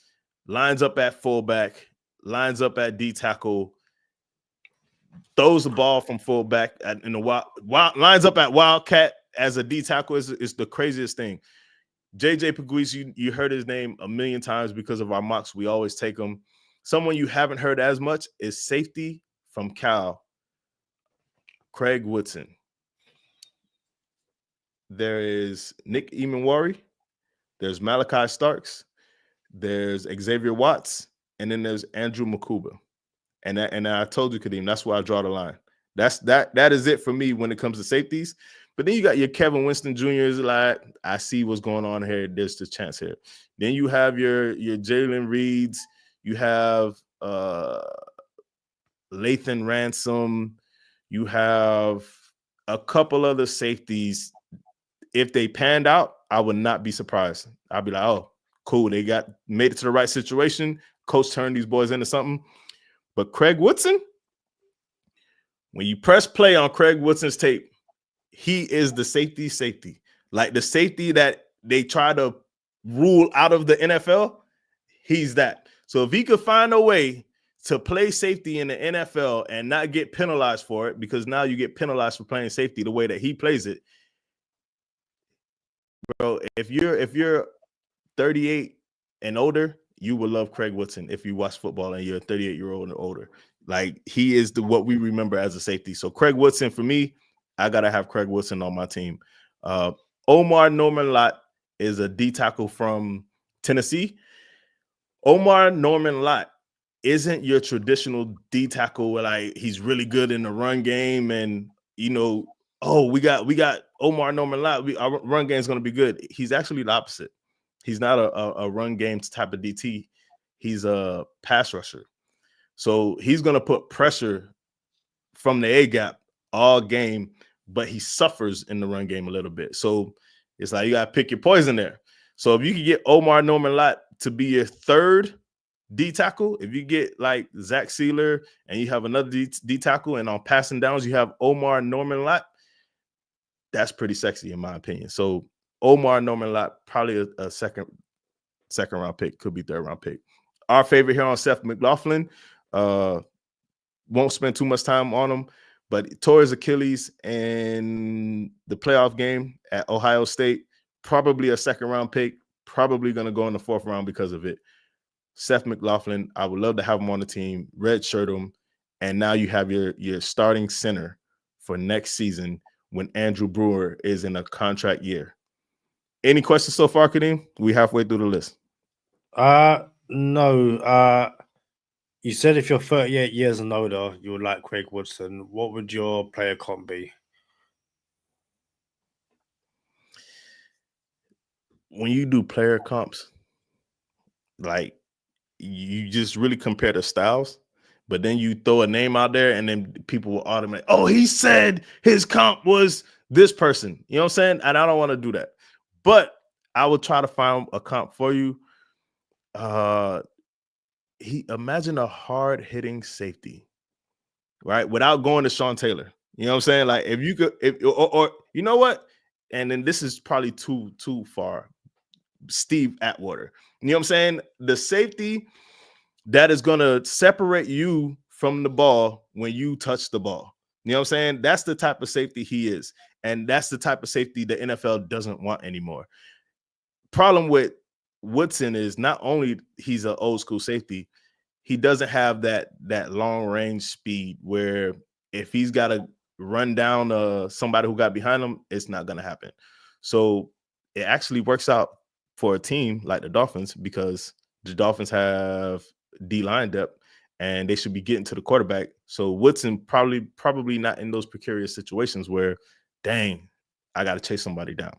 lines up at fullback, lines up at D tackle, throws the ball from fullback in the wild, lines up at wildcat as a D tackle is the craziest thing. JJ Pegues, you heard his name a million times because of our mocks. We always take him. Someone you haven't heard as much is safety from Cal, Craig Woodson. There is Nick Emanwari. There's Malachi Starks. There's Xavier Watts. And then there's Andrew Makuba. And I told you, Kadeem, that's where I draw the line. That is it for me when it comes to safeties. But then you got your Kevin Winston Jr.'s like, I see what's going on here. There's the chance here. Then you have your Jalen Reeds. You have Lathan Ransom. You have a couple other safeties. If they panned out, I would not be surprised. I'd be like, oh, cool. They made it to the right situation. Coach turned these boys into something. But Craig Woodson, when you press play on Craig Woodson's tape, he is the safety. Like the safety that they try to rule out of the NFL, he's that. So if he could find a way to play safety in the NFL and not get penalized for it, because now you get penalized for playing safety the way that he plays it, bro, if you're 38 and older, you will love Craig Woodson if you watch football and you're a 38-year-old and older. Like, he is what we remember as a safety. So Craig Woodson, for me, I got to have Craig Woodson on my team. Omar Norman-Lott is a D tackle from Tennessee. Omar Norman-Lott isn't your traditional D tackle where, like, he's really good in the run game and, we got Omar Norman-Lott. Our run game is going to be good. He's actually the opposite. He's not a run game type of DT. He's a pass rusher. So he's going to put pressure from the A-gap all game, but he suffers in the run game a little bit. So it's like you got to pick your poison there. So if you can get Omar Norman-Lott to be your 3rd D tackle, if you get like Zach Sealer and you have another D tackle, and on passing downs you have Omar Norman-Lott, that's pretty sexy in my opinion. So Omar Norman-Lott, probably a second round pick, could be 3rd round pick. Our favorite here on Seth McLaughlin, won't spend too much time on him, but tore his Achilles in the playoff game at Ohio State. Probably a 2nd round pick, probably going to go in the 4th round because of it. Seth McLaughlin, I would love to have him on the team, redshirt him, and now you have your starting center for next season when Andrew Brewer is in a contract year. Any questions so far, Kadeem? We halfway through the list. No. You said if you're 38 years and older, you would like Craig Woodson. What would your player comp be? When you do player comps, like, you just really compare the styles, but then you throw a name out there and then people will automatically, oh, he said his comp was this person. You know what I'm saying? And I don't want to do that. But I will try to find a comp for you. Imagine a hard-hitting safety, right? Without going to Sean Taylor. You know what I'm saying? Like, if you could, or you know what? And then this is probably too far. Steve Atwater. You know what I'm saying? The safety that is going to separate you from the ball when you touch the ball. You know what I'm saying? That's the type of safety he is. And that's the type of safety the NFL doesn't want anymore. Problem with Woodson is not only he's an old school safety, he doesn't have that long range speed where if he's got to run down somebody who got behind him, it's not going to happen. So it actually works out for a team like the Dolphins because the Dolphins have D-line depth and they should be getting to the quarterback. So Woodson probably not in those precarious situations where, dang, I got to chase somebody down.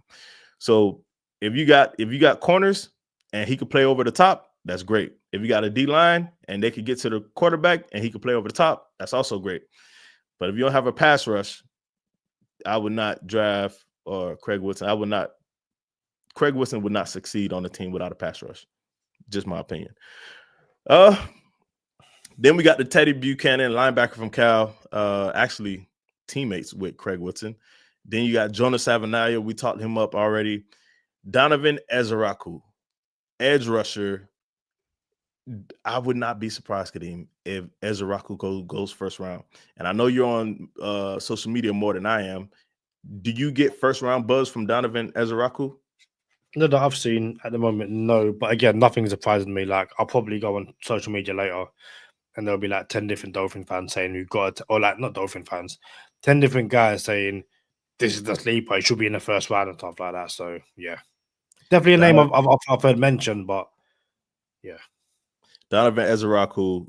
So if you got corners and he could play over the top, that's great. If you got a D-line and they could get to the quarterback and he could play over the top, that's also great. But if you don't have a pass rush, I would not draft Craig Woodson. Craig Woodson would not succeed on a team without a pass rush. Just my opinion. Then we got the Teddy Buchanan, linebacker from Cal, actually teammates with Craig Woodson. Then you got Jonas Avenaya. We talked him up already. Donovan Ezeraku, edge rusher. I would not be surprised, Kadeem, if Ezeraku goes first round. And I know you're on social media more than I am. Do you get first round buzz from Donovan Ezeraku? No, that I've seen at the moment, no. But again, nothing surprising me. Like, I'll probably go on social media later and there'll be like 10 different Dolphin fans saying we've got or like not Dolphin fans, 10 different guys saying this is the sleeper, it should be in the first round and stuff like that. So yeah. Definitely a name I've heard mentioned, but yeah. Donovan Ezeraku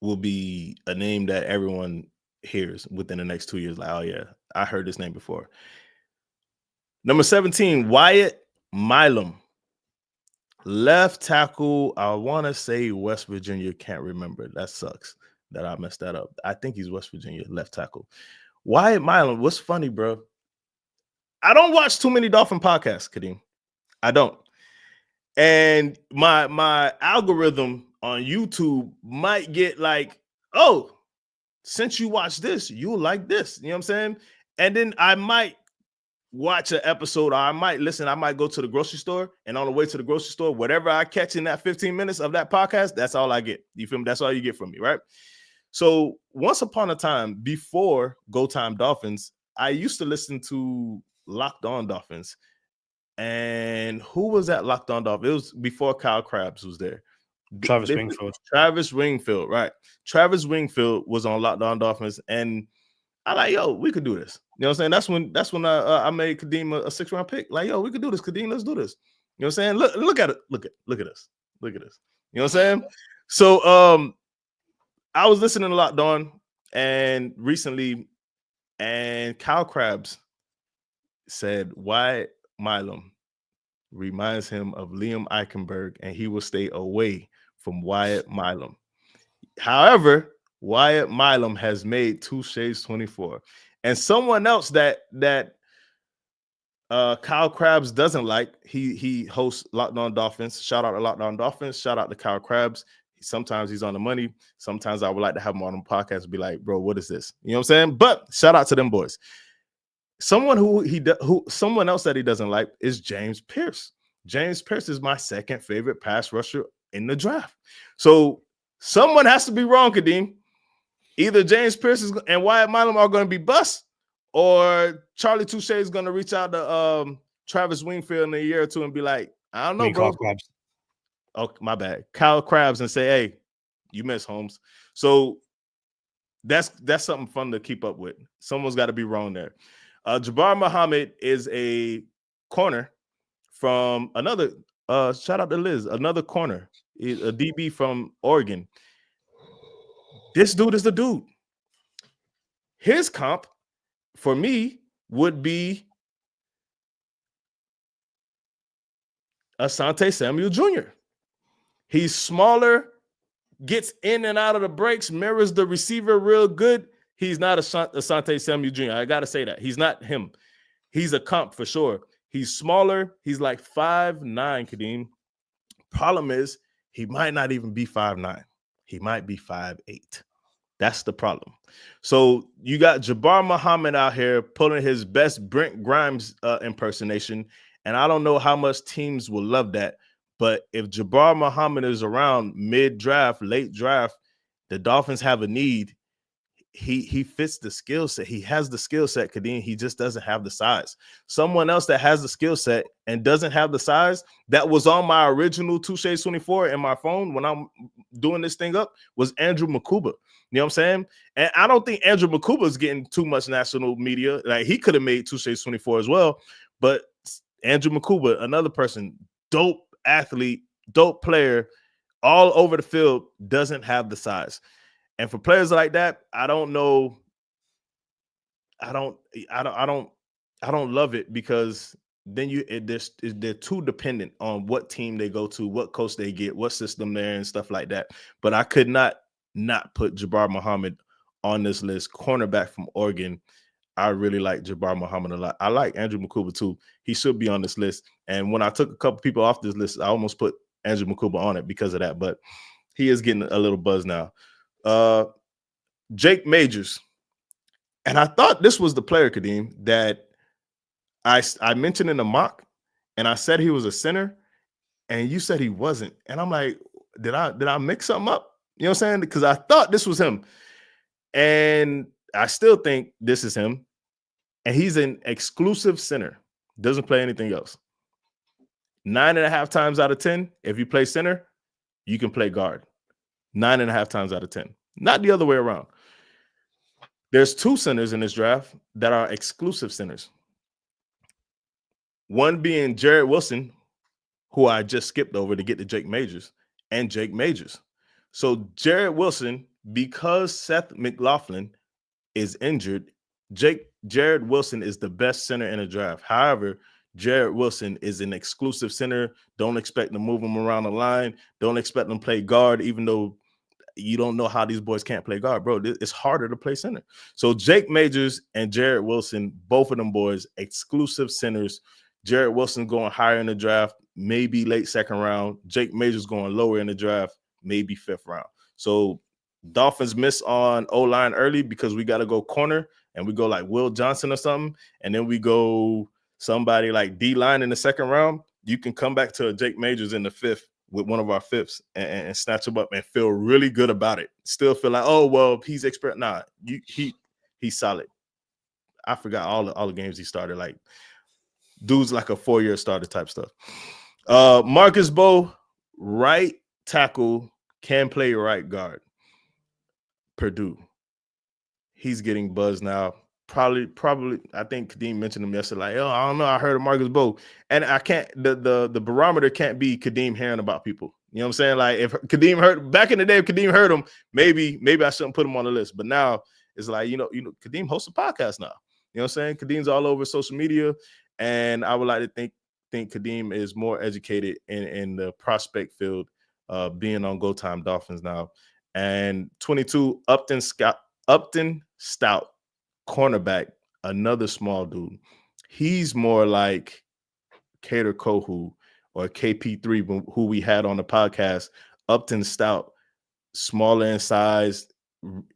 will be a name that everyone hears within the next 2 years. Like, oh yeah, I heard this name before. Number 17, Wyatt Milam, left tackle. I want to say West Virginia. Can't remember. That sucks that I messed that up. I think he's West Virginia left tackle. Wyatt Milam. What's funny, bro? I don't watch too many Dolphin podcasts, Kadeem. I don't. And my algorithm on YouTube might get like, oh, since you watch this, you'll like this. You know what I'm saying? And then I might watch an episode, or I might listen. I might go to the grocery store, and on the way to the grocery store, whatever I catch in that 15 minutes of that podcast, that's all I get. You feel me? That's all you get from me, right? So once upon a time, before Go Time Dolphins, I used to listen to Locked On Dolphins. And who was that Locked On Dolphins? It was before Kyle Krabs was there. Travis Wingfield. Travis Wingfield, right. Travis Wingfield was on Locked On Dolphins, and I like, yo, we could do this. You know what I'm saying? That's when I made Kadeem a 6th-round pick. Like, yo, we could do this, Kadeem. Let's do this. You know what I'm saying? Look at it. Look at this. Look at this. You know what I'm saying? So I was listening to Locked On and recently, and Kyle Krabs said Wyatt Milam reminds him of Liam Eichenberg, and he will stay away from Wyatt Milam. However, Wyatt Milam has made Touché 24. And someone else that Kyle Krabs doesn't like, he hosts Locked On Dolphins. Shout out to Locked On Dolphins. Shout out to Kyle Krabs. Sometimes he's on the money. Sometimes I would like to have him on the podcast and be like, bro, what is this? You know what I'm saying? But shout out to them boys. Someone someone else that he doesn't like is James Pierce. James Pierce is my second favorite pass rusher in the draft. So someone has to be wrong, Kadeem. Either James Pierce and Wyatt Milam are going to be bust, or Charlie Touché is going to reach out to Travis Wingfield in a year or two and be like, I don't know, bro. Oh, my bad. Kyle Krabs and say, hey, you miss Holmes. So that's something fun to keep up with. Someone's got to be wrong there. Jabbar Muhammad is a corner from another shout out to Liz, another corner, a DB from Oregon. This dude is the dude. His comp for me would be Asante Samuel Jr. He's smaller, gets in and out of the breaks, mirrors the receiver real good. He's not Asante Samuel Jr. I got to say that. He's not him. He's a comp for sure. He's smaller. He's like 5'9", Kadeem. Problem is, he might not even be 5'9". He might be 5'8". That's the problem. So you got Jabbar Muhammad out here pulling his best Brent Grimes impersonation, and I don't know how much teams will love that. But if Jabbar Muhammad is around mid-draft, late draft, the Dolphins have a need. He fits the skill set. He has the skill set, Kadeem. He just doesn't have the size. Someone else that has the skill set and doesn't have the size, that was on my original Touché 24 in my phone doing this thing up was Andrew Makuba. You know what I'm saying? And I don't think Andrew Makuba is getting too much national media. Like, he could have made Touché 24 as well. But Andrew Makuba, another person, dope athlete, dope player, all over the field, doesn't have the size. And for players like that, I don't know. I don't love it, because then they're too dependent on what team they go to, what coach they get, what system they're in, and stuff like that. But I could not put Jabbar Muhammad on this list. Cornerback from Oregon. I really like Jabbar Muhammad a lot. I like Andrew Makuba too. He should be on this list. And when I took a couple people off this list, I almost put Andrew Makuba on it because of that. But he is getting a little buzz now. Jake Majors. And I thought this was the player, Kadeem, that I mentioned in the mock, and I said he was a center, and you said he wasn't. And I'm like, did I mix something up? You know what I'm saying? Because I thought this was him. And I still think this is him. And he's an exclusive center. Doesn't play anything else. 9.5 times out of 10, if you play center, you can play guard. 9.5 times out of 10. Not the other way around. There's 2 centers in this draft that are exclusive centers. One being Jared Wilson, who I just skipped over to get to Jake Majors, and Jake Majors. So Jared Wilson, because Seth McLaughlin is injured, Jared Wilson is the best center in the draft. However, Jared Wilson is an exclusive center. Don't expect to move him around the line. Don't expect him to play guard, even though you don't know how these boys can't play guard, bro. It's harder to play center. So Jake Majors and Jared Wilson, both of them boys, exclusive centers. Jared Wilson going higher in the draft, maybe late 2nd round. Jake Majors going lower in the draft, maybe 5th round. So Dolphins miss on O-line early because we got to go corner, and we go like Will Johnson or something, and then we go somebody like D-line in the 2nd round. You can come back to a Jake Majors in the 5th with one of our 5ths and snatch him up and feel really good about it. Still feel like, oh, well, he's expert. Nah, he's solid. I forgot all the games he started. Like, dude's like a 4-year starter type stuff. Marcus Bowe, right tackle, can play right guard. Purdue. He's getting buzz now. Probably. I think Kadeem mentioned him yesterday. Like, oh, I don't know. I heard of Marcus Bowe, and I can't. The barometer can't be Kadeem hearing about people. You know what I'm saying? Like, if Kadeem heard back in the day, if Kadeem heard him, maybe I shouldn't put him on the list. But now it's like, you know, Kadeem hosts a podcast now. You know what I'm saying? Kadeem's all over social media, and I would like to think Kadeem is more educated in the prospect field, being on Go Time Dolphins now. And 22, Upton Stout, cornerback, another small dude. He's more like Kader Kohu or KP3, who we had on the podcast. Upton Stout, smaller in size.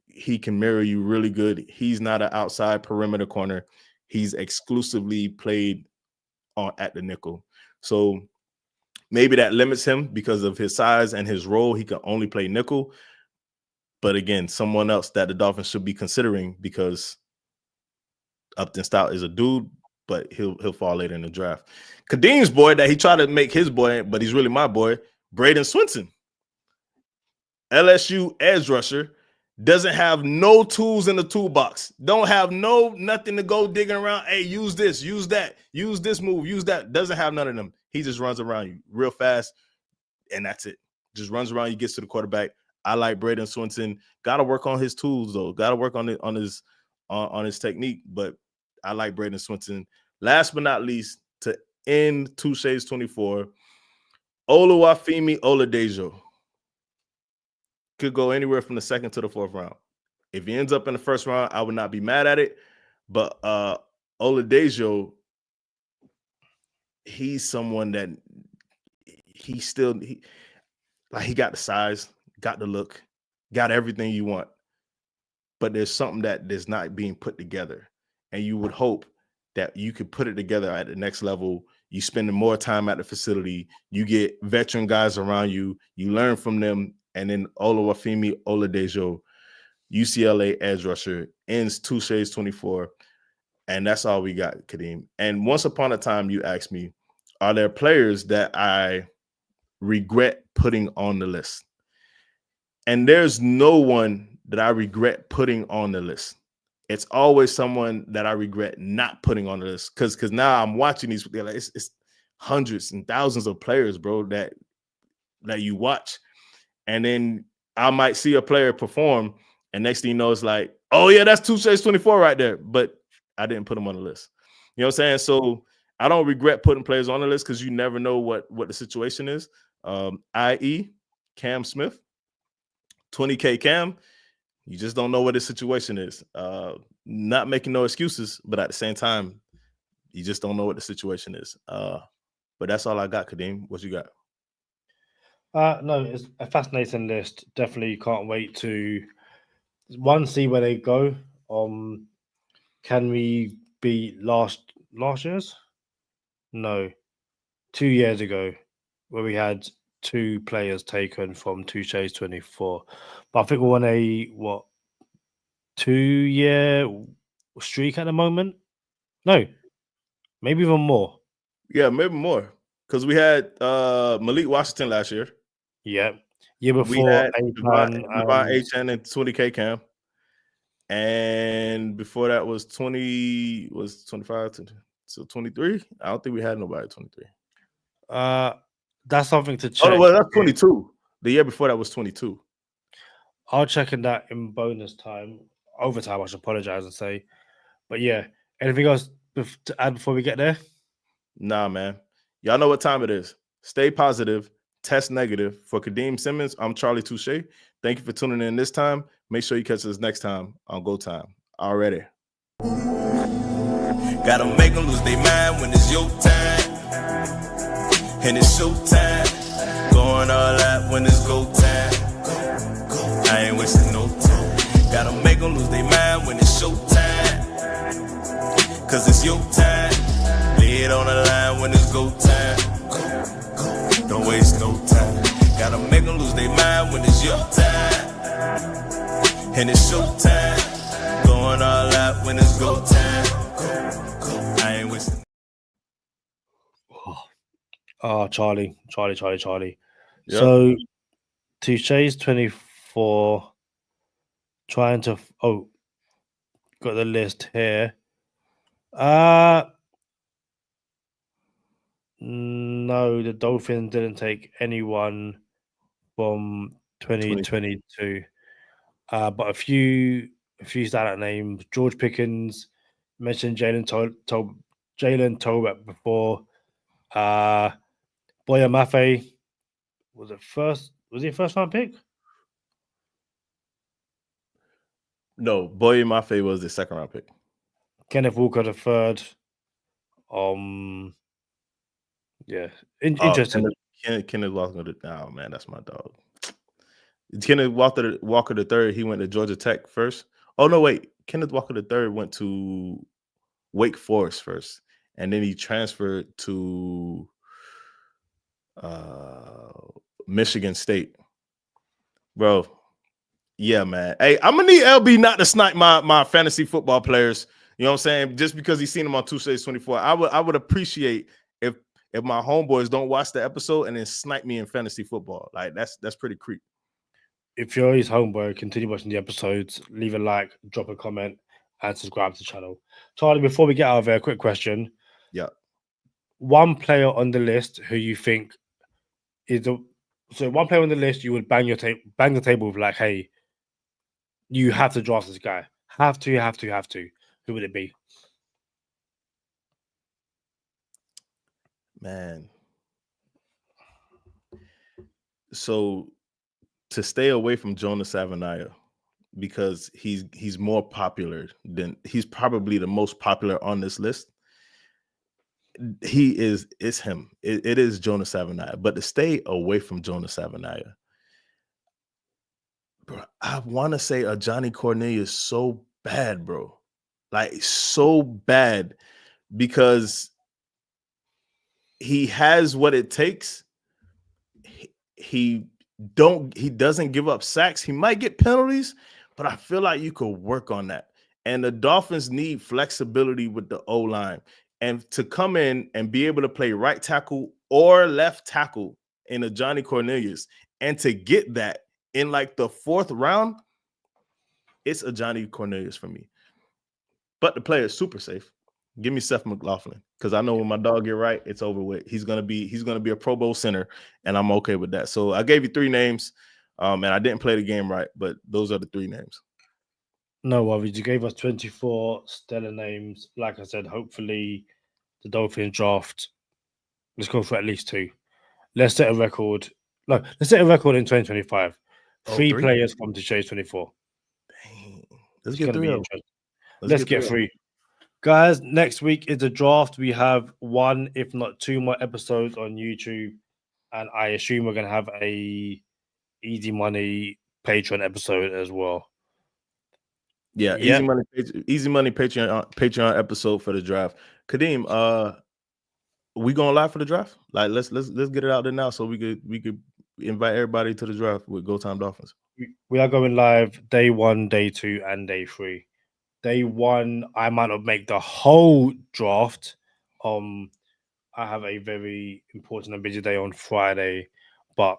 He can mirror you really good. He's not an outside perimeter corner. He's exclusively played at the nickel. So maybe that limits him because of his size and his role. He can only play nickel. But again, someone else that the Dolphins should be considering, because Upton Stout is a dude, but he'll fall later in the draft. Kadeem's boy that he tried to make his boy, but he's really my boy, Braden Swinson. LSU edge rusher, doesn't have no tools in the toolbox. Don't have nothing to go digging around. Hey, use this, use that, use this move, use that. Doesn't have none of them. He just runs around you real fast, and that's it. Just runs around you, gets to the quarterback. I like Braden Swinson. Got to work on his tools though. Got to work on his technique. But I like Braden Swinson. Last but not least, to end Touché's 24, Oluwafemi Oladejo. Could go anywhere from the 2nd to the 4th round. If he ends up in the 1st round, I would not be mad at it. But Oladejo, he's someone that he got the size, got the look, got everything you want. But there's something that is not being put together. And you would hope that you could put it together at the next level. You spend more time at the facility. You get veteran guys around you. You learn from them. And then Oluwafemi Oladejo, UCLA edge rusher, ends Touché's 24. And that's all we got, Kadeem. And once upon a time, you asked me, are there players that I regret putting on the list? And there's no one that I regret putting on the list. It's always someone that I regret not putting on the list because now I'm watching these. Like, it's hundreds and thousands of players, bro, that you watch, and then I might see a player perform, and next thing you know, it's like, oh yeah, that's Touché's 24 right there, but I didn't put him on the list. You know what I'm saying? So I don't regret putting players on the list because you never know what the situation is. I.e. Cam Smith, 20K Cam. You just don't know what the situation is. Not making no excuses, but at the same time, you just don't know what the situation is. But that's all I got, Kadeem. What you got? No, it's a fascinating list. Definitely can't wait to see where they go. Can we beat last year's? No, 2 years ago, where we had 2 players taken from Touché's 24. But I think we're on a 2-year streak at the moment. No, maybe even more. Yeah, maybe more. Because we had Malik Washington last year. Yeah. Year We before, had Devon H.N. and 20K Cam. And before that was 25 to 23. I don't think we had nobody at 23. That's something to check. Oh, well, that's 22. The year before that was 22. I'll check in that in bonus time. Overtime, I should apologize and say. But yeah, anything else to add before we get there? Nah, man. Y'all know what time it is. Stay positive, test negative. For Kadeem Simmons, I'm Charlie Touché. Thank you for tuning in this time. Make sure you catch us next time on Go Time. Already. Gotta make them lose their mind when it's your time. And it's show time. Going all out when it's go time. I ain't wasting no time. Gotta make them lose their mind when it's show time. Cause it's your time. Lay it on the line when it's go time. Don't waste no time. Gotta make them lose their mind when it's your time. And it's show time. Going all out when it's go time. I ain't wasting. Oh, Charlie. Yep. So Touché's 24. Trying to got the list here. No, the Dolphins didn't take anyone from 2022. But a few standout names. George Pickens, mentioned Jalen Tolbert before. Boya Mafe was he a first round pick? No, Boye Mafe was the second round pick. Kenneth Walker the third. Yeah, interesting. Kenneth Walker. Oh man, that's my dog. Kenneth Walker the third. He went to Georgia Tech first. Oh no, wait. Kenneth Walker the third went to Wake Forest first, and then he transferred to Michigan State. Bro, yeah, man. Hey, I'm gonna need LB not to snipe my fantasy football players. You know what I'm saying? Just because he's seen them on Touché's 24. I would appreciate if my homeboys don't watch the episode and then snipe me in fantasy football. Like that's pretty creep. If you're his homeboy, continue watching the episodes, leave a like, drop a comment, and subscribe to the channel. Charlie, before we get out of here, quick question. Yeah. One player on the list who you think is one player on the list you would bang the table with, like, hey, you have to draft this guy. Have to. Who would it be? Man. So to stay away from Jonah Savanaya, because he's more popular than he's probably the most popular on this list. It's him. It is Jonah Savanaya. But to stay away from Jonah Savanaya, bro, I want to say a Johnny Cornelius so bad, bro. Like so bad because he has what it takes. He doesn't give up sacks. He might get penalties, but I feel like you could work on that. And the Dolphins need flexibility with the O-line. And to come in and be able to play right tackle or left tackle in a Johnny Cornelius, and to get that in like the 4th round, it's a Johnny Cornelius for me. But the player is super safe. Give me Seth McLaughlin, because I know when my dog get right, it's over with. He's gonna be a Pro Bowl center, and I'm okay with that. So I gave you 3 names, and I didn't play the game right, but those are the 3 names. No worries. You gave us 24 stellar names. Like I said, hopefully the Dolphins draft. Let's go for at least 2. Let's set a record. No, let's set a record in 2025. 3 3? players from Touché 24. Dang. Let's It's get going to 3 be up. interesting. Let's get 3 3. up. Guys, next week is the draft. We have 1, if not 2 more episodes on YouTube. And I assume we're going to have a Easy Money Patreon episode as well. Yeah, Yep. Easy Money Patreon episode for the draft. Kadeem, we going live for the draft? Like, let's get it out there now so we could invite everybody to the draft with Go Time Dolphins. We are going live day 1, day 2, and day 3. Day 1, I might not make the whole draft. I have a very important and busy day on Friday, but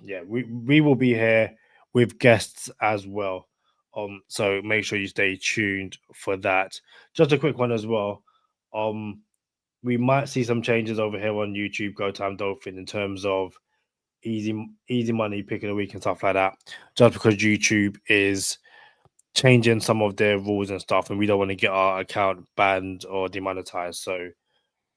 yeah, we will be here with guests as well. So make sure you stay tuned for that. Just a quick one as well. We might see some changes over here on YouTube, Go Time Dolphin, in terms of easy money pick of the week and stuff like that. Just because YouTube is changing some of their rules and stuff, and we don't want to get our account banned or demonetized. So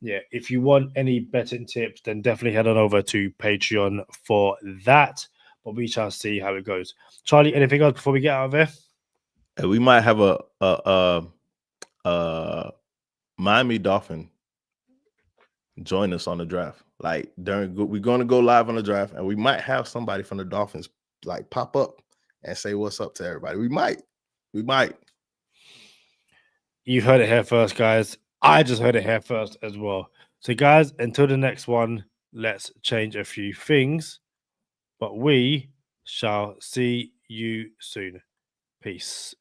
yeah, if you want any betting tips, then definitely head on over to Patreon for that. But we shall see how it goes. Charlie, anything else before we get out of here? We might have a Miami Dolphin join us on the draft. Like we're going to go live on the draft, and we might have somebody from the Dolphins like pop up and say what's up to everybody. We might. You heard it here first, guys. I just heard it here first as well. So, guys, until the next one, let's change a few things. But we shall see you soon. Peace.